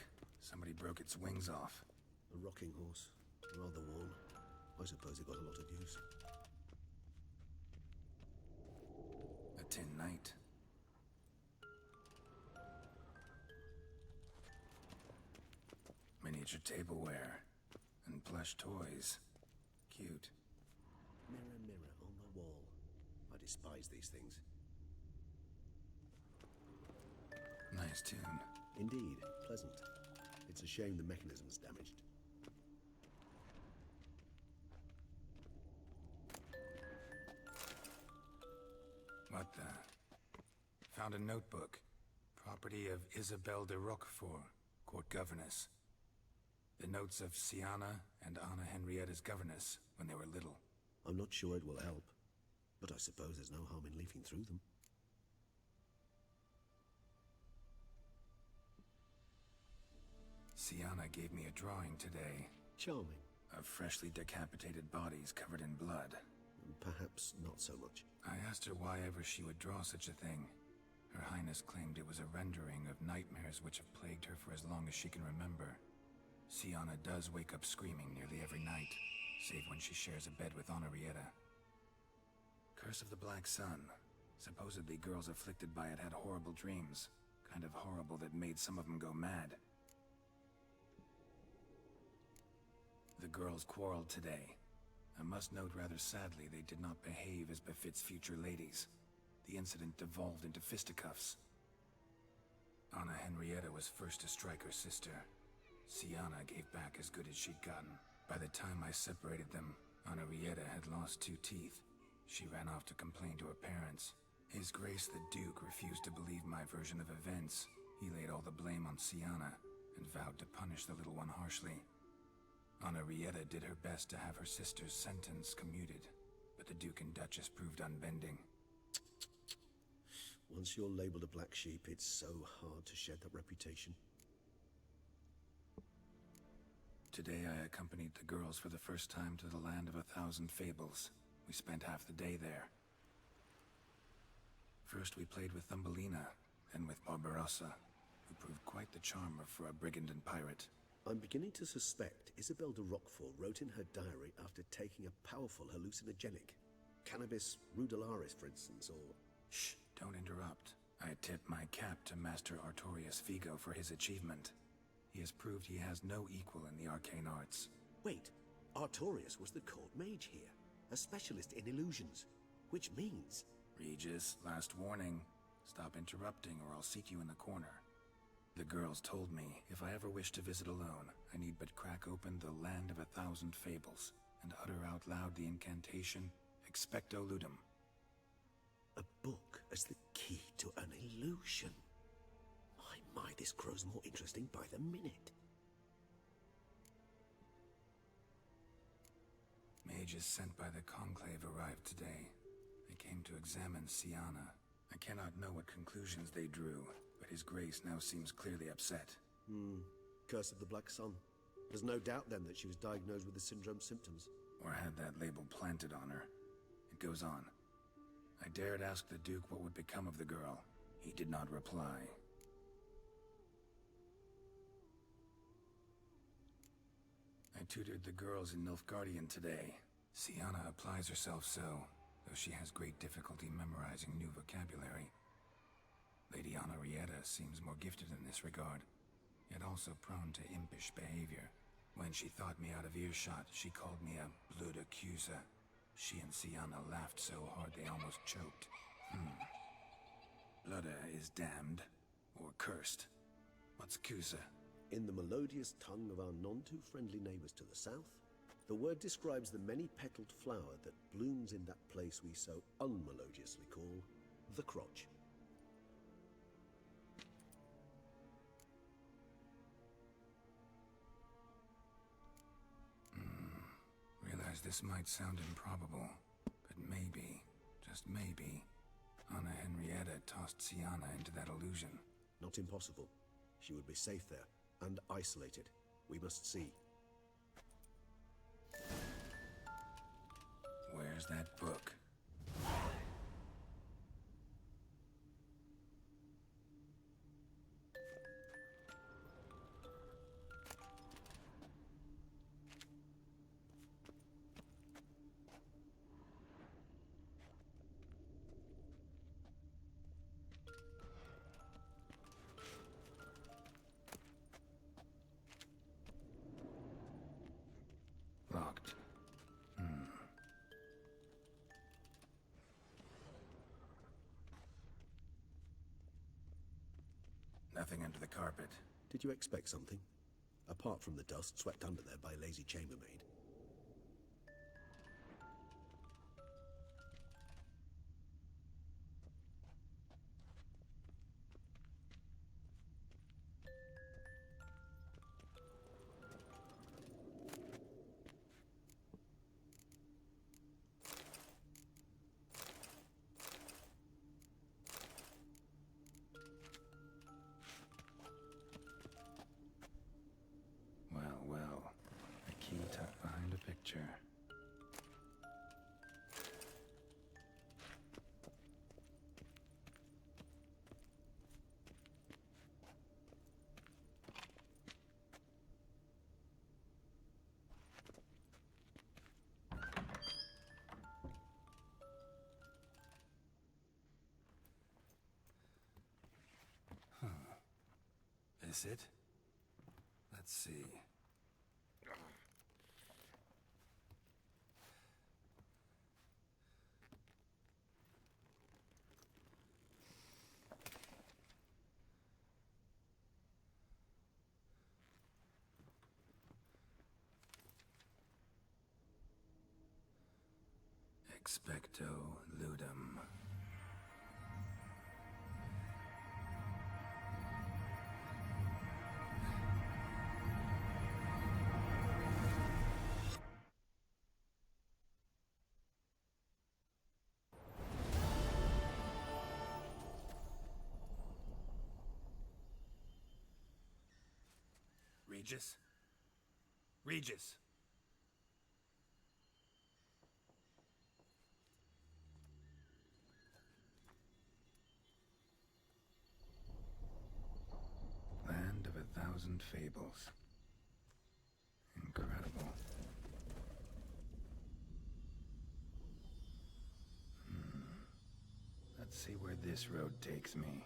Somebody broke its wings off. A rocking horse. Rather worn. I suppose it got a lot of use. A tin knight. Miniature tableware. And plush toys. Cute. Mirror, mirror on the wall. I despise these things. Nice tune. Indeed, pleasant. It's a shame the mechanism's damaged. What the? Found a notebook. Property of Isabelle de Roquefort, court governess. The notes of Siana and Anna Henrietta's governess when they were little. I'm not sure it will help, but I suppose there's no harm in leafing through them. Siana gave me a drawing today. Charming. Of freshly decapitated bodies covered in blood. Perhaps not so much. I asked her why ever she would draw such a thing. Her Highness claimed it was a rendering of nightmares which have plagued her for as long as she can remember. Siana does wake up screaming nearly every night, save when she shares a bed with Henrietta. Curse of the Black Sun. Supposedly girls afflicted by it had horrible dreams. Kind of horrible that made some of them go mad. The girls quarreled today. I must note rather sadly they did not behave as befits future ladies. The incident devolved into fisticuffs. Anna Henrietta was first to strike her sister. Siana gave back as good as she'd gotten. By the time I separated them, Henrietta had lost 2 teeth. She ran off to complain to her parents. His Grace the Duke refused to believe my version of events. He laid all the blame on Siana and vowed to punish the little one harshly. Henrietta did her best to have her sister's sentence commuted, but the Duke and Duchess proved unbending. Once you're labeled a black sheep, it's so hard to shed that reputation. Today I accompanied the girls for the first time to the land of 1,000 fables. We spent half the day there. First we played with Thumbelina, then with Barbarossa, who proved quite the charmer for a brigand and pirate. I'm beginning to suspect Isabelle de Roquefort wrote in her diary after taking a powerful hallucinogenic. Cannabis rudelaris, for instance, or... Shh, don't interrupt. I tip my cap to Master Artorius Vigo for his achievement. He has proved he has no equal in the arcane arts. Wait, Artorius was the court mage here, a specialist in illusions, which means... Regis, last warning. Stop interrupting or I'll seat you in the corner. The girls told me if I ever wish to visit alone, I need but crack open the land of 1,000 fables and utter out loud the incantation, Expecto Ludum. A book as the key to an illusion. My, this grows more interesting by the minute. Mages sent by the Conclave arrived today. They came to examine Siana. I cannot know what conclusions they drew, but His Grace now seems clearly upset. Curse of the Black Sun. There's no doubt then that she was diagnosed with the syndrome symptoms. Or had that label planted on her. It goes on. I dared ask the Duke what would become of the girl. He did not reply. I tutored the girls in Nilfgaardian today. Siana applies herself so, though she has great difficulty memorizing new vocabulary. Lady Henrietta seems more gifted in this regard, yet also prone to impish behavior. When she thought me out of earshot, she called me a blood accuser. She and Siana laughed so hard they almost choked. Blooda is damned, or cursed. What's Cusa? In the melodious tongue of our none-too-friendly neighbors to the south, The word describes the many-petaled flower that blooms in that place we so unmelodiously call the crotch. Realize this might sound improbable, but maybe, just maybe, Anna Henrietta tossed Sienna into that illusion. Not impossible. She would be safe there, and isolated. We must see. Where's that book? Locked. Nothing under the carpet. Did you expect something? Apart from the dust swept under there by a lazy chambermaid. Well, a key tucked behind a picture. This it? Let's see. Expecto ludum. Regis? Regis! Land of 1,000 fables. Incredible. Let's see where this road takes me.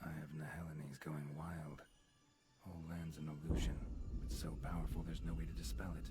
Eye of Nehelines going wild. Whole land's an illusion. It's so powerful there's no way to dispel it.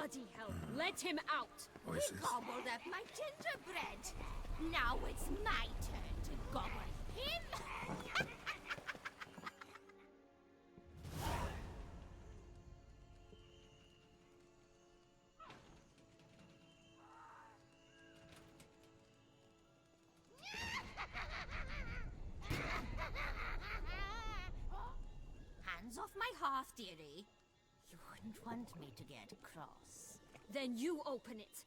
bloody hell! Let him out! Voices. He gobbled up my gingerbread. Now it's my turn to gobble him. Hands off my hearth, dearie. You wouldn't want me to get cross. Then you open it!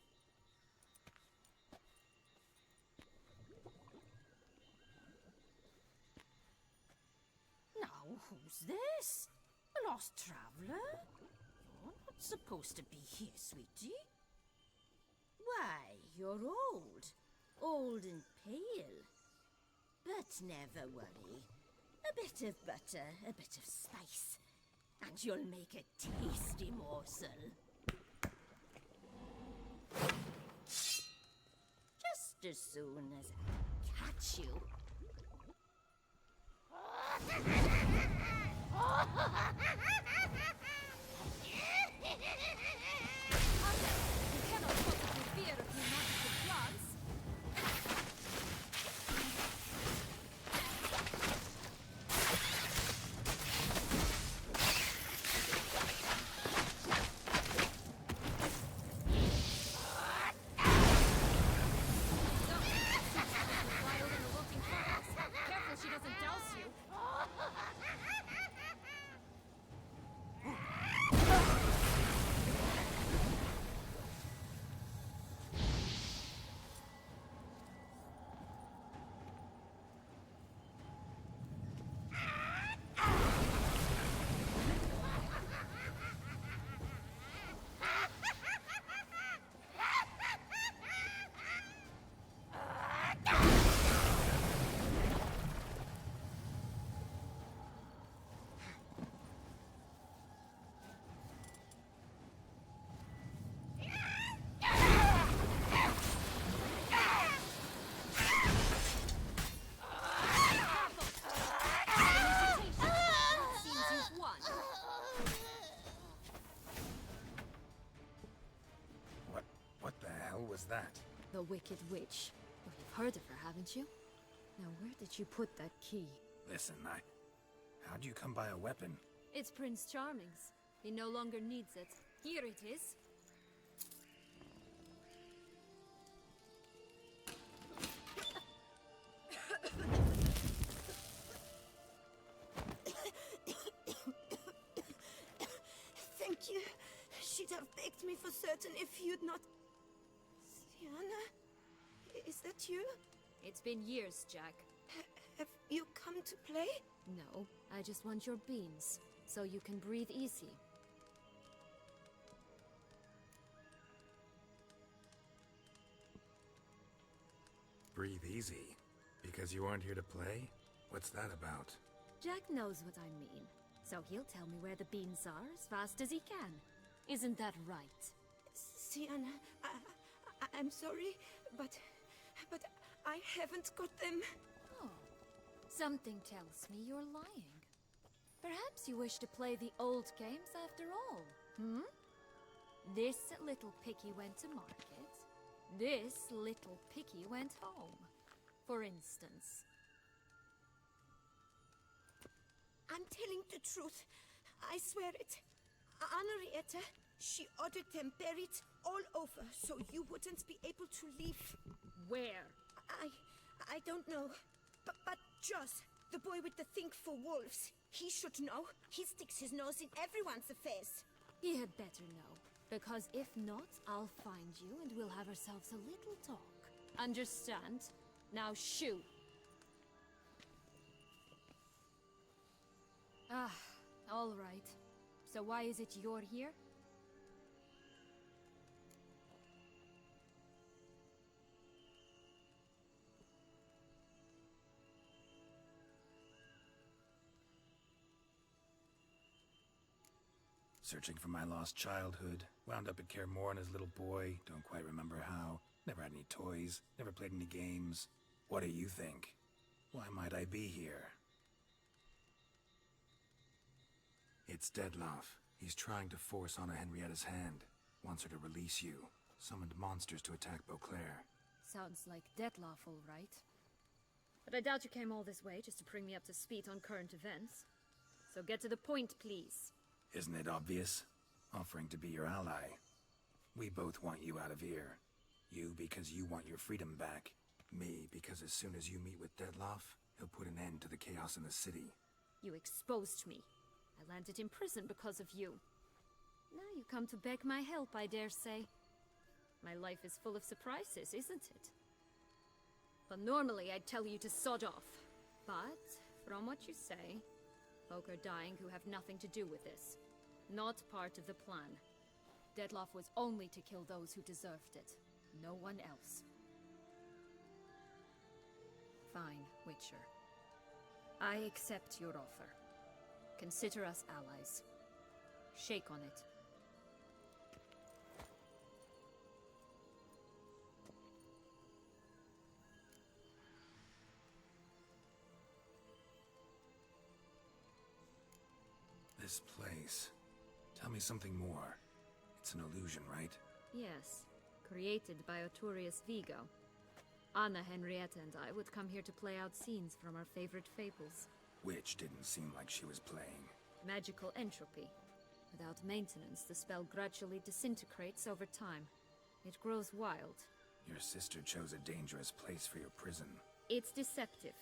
Now, who's this? A lost traveler? You're not supposed to be here, sweetie. Why, you're old. Old and pale. But never worry. A bit of butter, a bit of spice, and you'll make a tasty morsel. Just as soon as I catch you. You cannot possibly fear of pneumatic plants. Wild and a rotting fungus. Careful she doesn't douse you. Seems you've won. What the hell was that? The Wicked Witch. Well, you've heard of her, haven't you? Now, where did you put that key? Listen, how'd you come by a weapon? It's Prince Charming's. He no longer needs it. Here it is. Thank you. She'd have begged me for certain if you'd not... Sienna? Is that you? It's been years, Jack. Have you come to play? No, I just want your beans, so you can breathe easy. Breathe easy. Because you aren't here to play? What's that about? Jack knows what I mean, so he'll tell me where the beans are as fast as he can. Isn't that right? Sienna, I'm sorry, but I haven't got them. Oh, something tells me you're lying. Perhaps you wish to play the old games after all, hmm? This little picky went to market. This little picky went home, for instance. I'm telling the truth. I swear it. Henrietta, she ordered them buried all over, so you wouldn't be able to leave. Where? I don't know. But Joss, the boy with the thing for wolves, he should know. He sticks his nose in everyone's affairs. He had better know, because if not, I'll find you and we'll have ourselves a little talk. Understand? Now shoo! Ah, all right. So why is it you're here? Searching for my lost childhood. Wound up at Kaer Morhen as a little boy. Don't quite remember how. Never had any toys. Never played any games. What do you think? Why might I be here? It's Dettlaff. He's trying to force Anna Henrietta's hand. wants her to release you. Summoned monsters to attack Beauclair. Sounds like Dettlaff, all right. But I doubt you came all this way just to bring me up to speed on current events. So get to the point, please. Isn't it obvious? Offering to be your ally. We both want you out of here. You because you want your freedom back. Me because as soon as you meet with Dettlaff, he'll put an end to the chaos in the city. You exposed me. I landed in prison because of you. Now you come to beg my help, I dare say. My life is full of surprises, isn't it? But normally I'd tell you to sod off. But, from what you say, folk are dying who have nothing to do with this. Not part of the plan. Dettlaff was only to kill those who deserved it. No one else. Fine, Witcher. I accept your offer. Consider us allies. Shake on it. This place. Tell me something more. It's an illusion, right? Yes. Created by Arturius Vigo. Anna, Henrietta, and I would come here to play out scenes from our favorite fables. Which didn't seem like she was playing. Magical entropy. Without maintenance, the spell gradually disintegrates over time. It grows wild. Your sister chose a dangerous place for your prison. It's deceptive.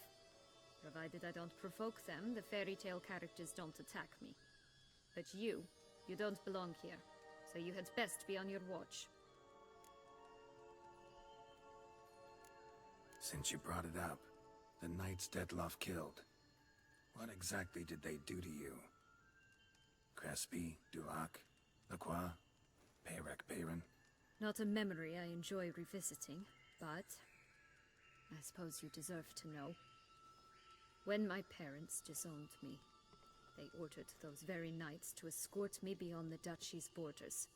Provided I don't provoke them, the fairy tale characters don't attack me. But you don't belong here, so you had best be on your watch. Since you brought it up, the knights Dettlaff killed. What exactly did they do to you? Crespi, Dulac, Lacroix, Peyrac Bayron? Not a memory I enjoy revisiting, but I suppose you deserve to know. When my parents disowned me, they ordered those very knights to escort me beyond the duchy's borders.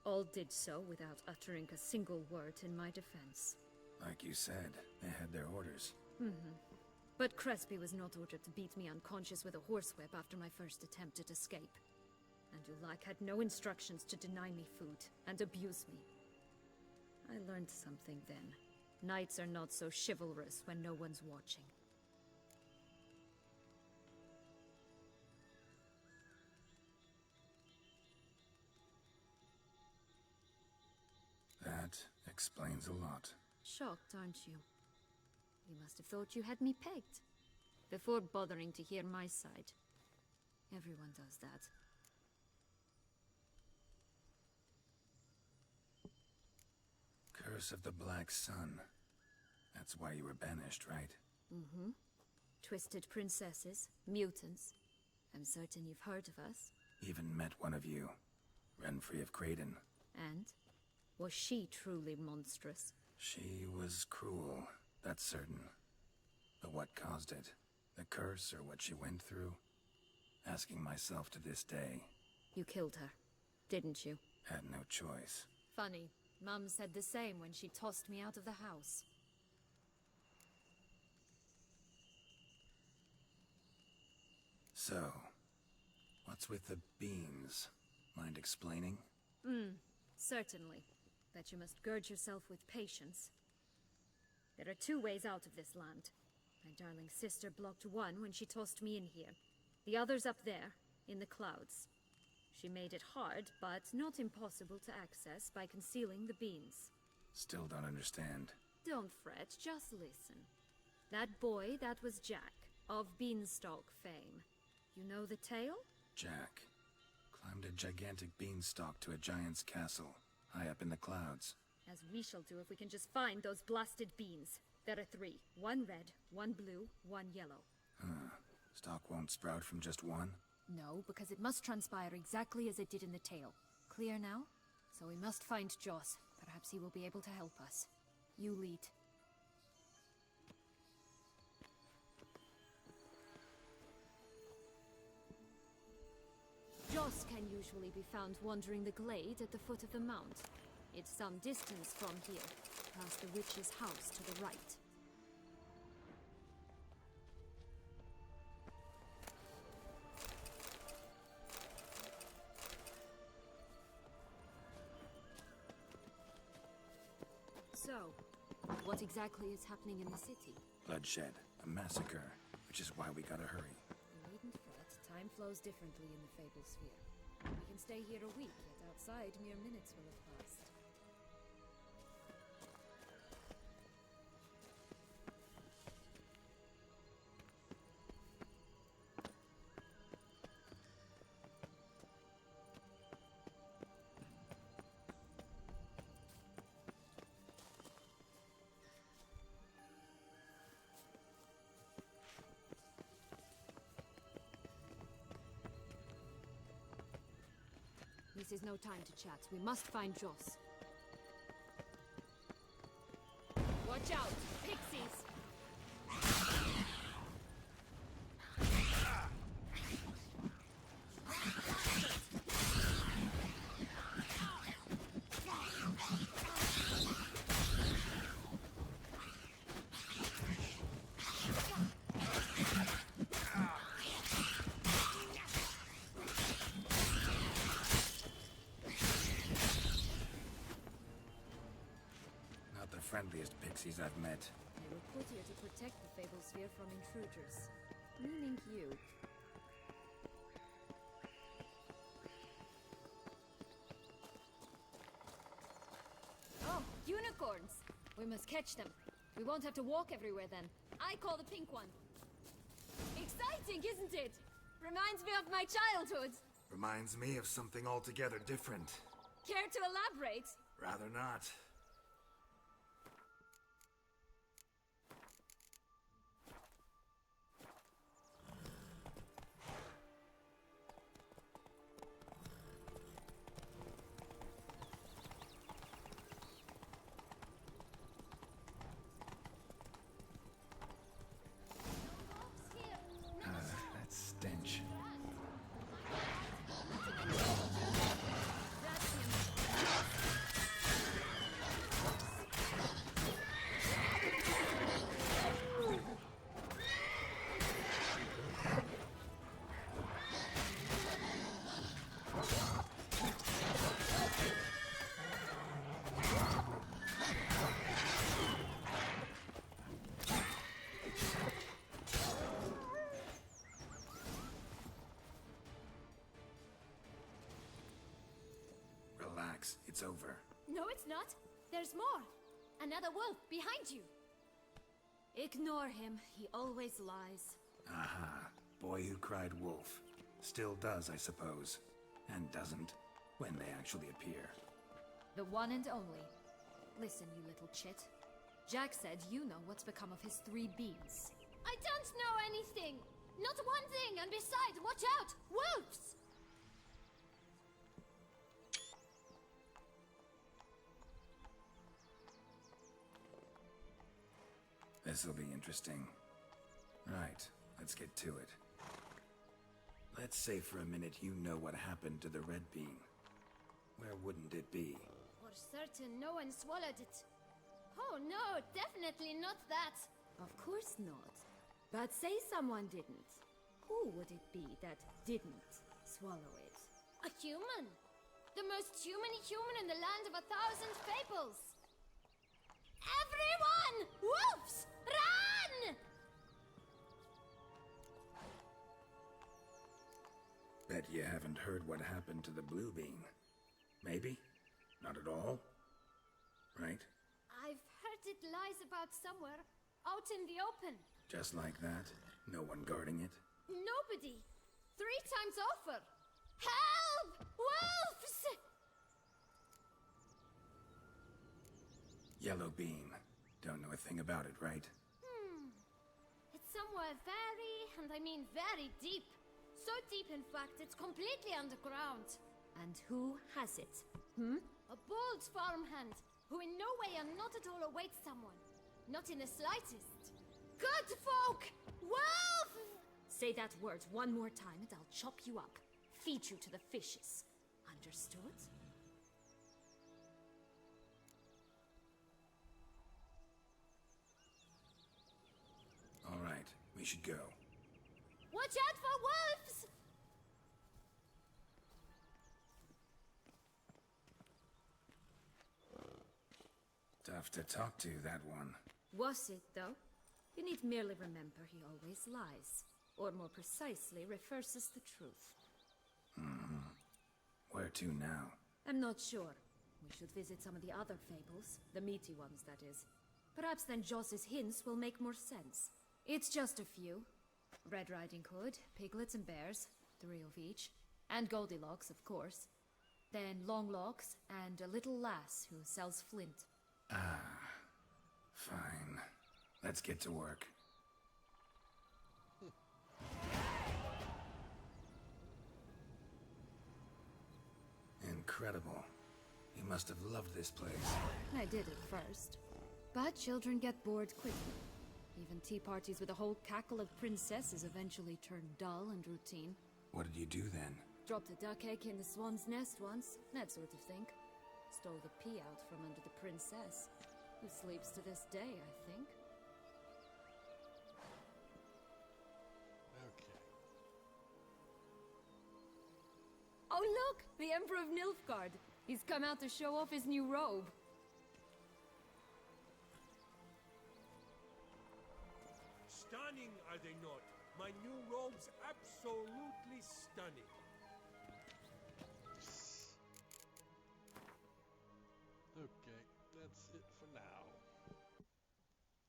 All did so without uttering a single word in my defense. Like you said, they had their orders. But Crespi was not ordered to beat me unconscious with a horsewhip after my first attempt at escape. And Dulac had no instructions to deny me food and abuse me. I learned something then. Knights are not so chivalrous when no one's watching. That explains a lot. Shocked, aren't you? You must have thought you had me pegged. Before bothering to hear my side. Everyone does that. Curse of the Black Sun. That's why you were banished, right? Twisted princesses, mutants. I'm certain you've heard of us. Even met one of you. Renfri of Creighton. And? Was she truly monstrous? She was cruel, that's certain. But what caused it? The curse or what she went through? Asking myself to this day. You killed her, didn't you? Had no choice. Funny. Mum said the same when she tossed me out of the house. So, what's with the beans? Mind explaining? Certainly. But you must gird yourself with patience. There are two ways out of this land. My darling sister blocked one when she tossed me in here. The other's up there, in the clouds. She made it hard, but not impossible to access by concealing the beans. Still don't understand. Don't fret, just listen. That boy, that was Jack, of Beanstalk fame. You know the tale? Jack climbed a gigantic beanstalk to a giant's castle, high up in the clouds. As we shall do if we can just find those blasted beans. There are 3. 1 red, 1 blue, 1 yellow. Stalk won't sprout from just one? No, because it must transpire exactly as it did in the tale. Clear now? So we must find Joss. Perhaps he will be able to help us. You lead. Joss can usually be found wandering the glade at the foot of the mount. It's some distance from here, past the witch's house to the right. So, what exactly is happening in the city? Bloodshed. A massacre. Which is why we gotta hurry. You needn't fret. Time flows differently in the Fable Sphere. We can stay here a week, yet outside mere minutes will have passed. This is no time to chat. We must find Joss. Watch out! Pixies! Friendliest pixies I've met. They were put here to protect the Fable Sphere from intruders. Meaning you. Oh, unicorns! We must catch them. We won't have to walk everywhere then. I call the pink one. Exciting, isn't it? Reminds me of my childhood. Reminds me of something altogether different. Care to elaborate? Rather not. That stench. Relax, it's over. No, it's not. There's more. Another wolf behind you. Ignore him. He always lies. Aha. Boy who cried wolf. Still does, I suppose. And doesn't, when they actually appear. The one and only. Listen, you little chit. Jack said you know what's become of his 3 beans. I don't know anything! Not one thing, and besides, watch out! Wolves! This'll be interesting. Right, let's get to it. Let's say for a minute you know what happened to the Red Bean. Where wouldn't it be? For certain, no one swallowed it. Oh no, definitely not that. Of course not. But say someone didn't. Who would it be that didn't swallow it? A human! The most humany human in the land of 1,000 fables! Everyone! Wolves! Run! Bet you haven't heard what happened to the Blue Bean. Maybe? Not at all? Right? I've heard it lies about somewhere, out in the open. Just like that? No one guarding it? Nobody! 3 times over! Help! Wolves! Yellow Bean. Don't know a thing about it, right? It's somewhere very, and I mean very deep. So deep, in fact, it's completely underground. And who has it? A bold farmhand, who in no way and not at all awaits someone. Not in the slightest. Good folk! Wolf! Say that word one more time and I'll chop you up. Feed you to the fishes. Understood? All right, we should go. Watch out for wolves! Ta. Tough to talk to, that one. Was it, though? You need merely remember he always lies. Or more precisely, reverses the truth. Mm-hmm. Where to now? I'm not sure. We should visit some of the other fables. The meaty ones, that is. Perhaps then Joss's hints will make more sense. It's just a few. Red Riding Hood, piglets and bears, 3 of each. And Goldilocks, of course. Then Longlocks, and a little lass who sells flint. Ah, fine. Let's get to work. Incredible. You must have loved this place. I did at first. But children get bored quickly. Even tea parties with a whole cackle of princesses eventually turn dull and routine. What did you do then? Dropped a duck egg in the swan's nest once, that sort of thing. Stole the pea out from under the princess, who sleeps to this day, I think. Okay. Oh look! The Emperor of Nilfgaard! He's come out to show off his new robe. Stunning, are they not? My new robe's absolutely stunning. Okay, that's it for now.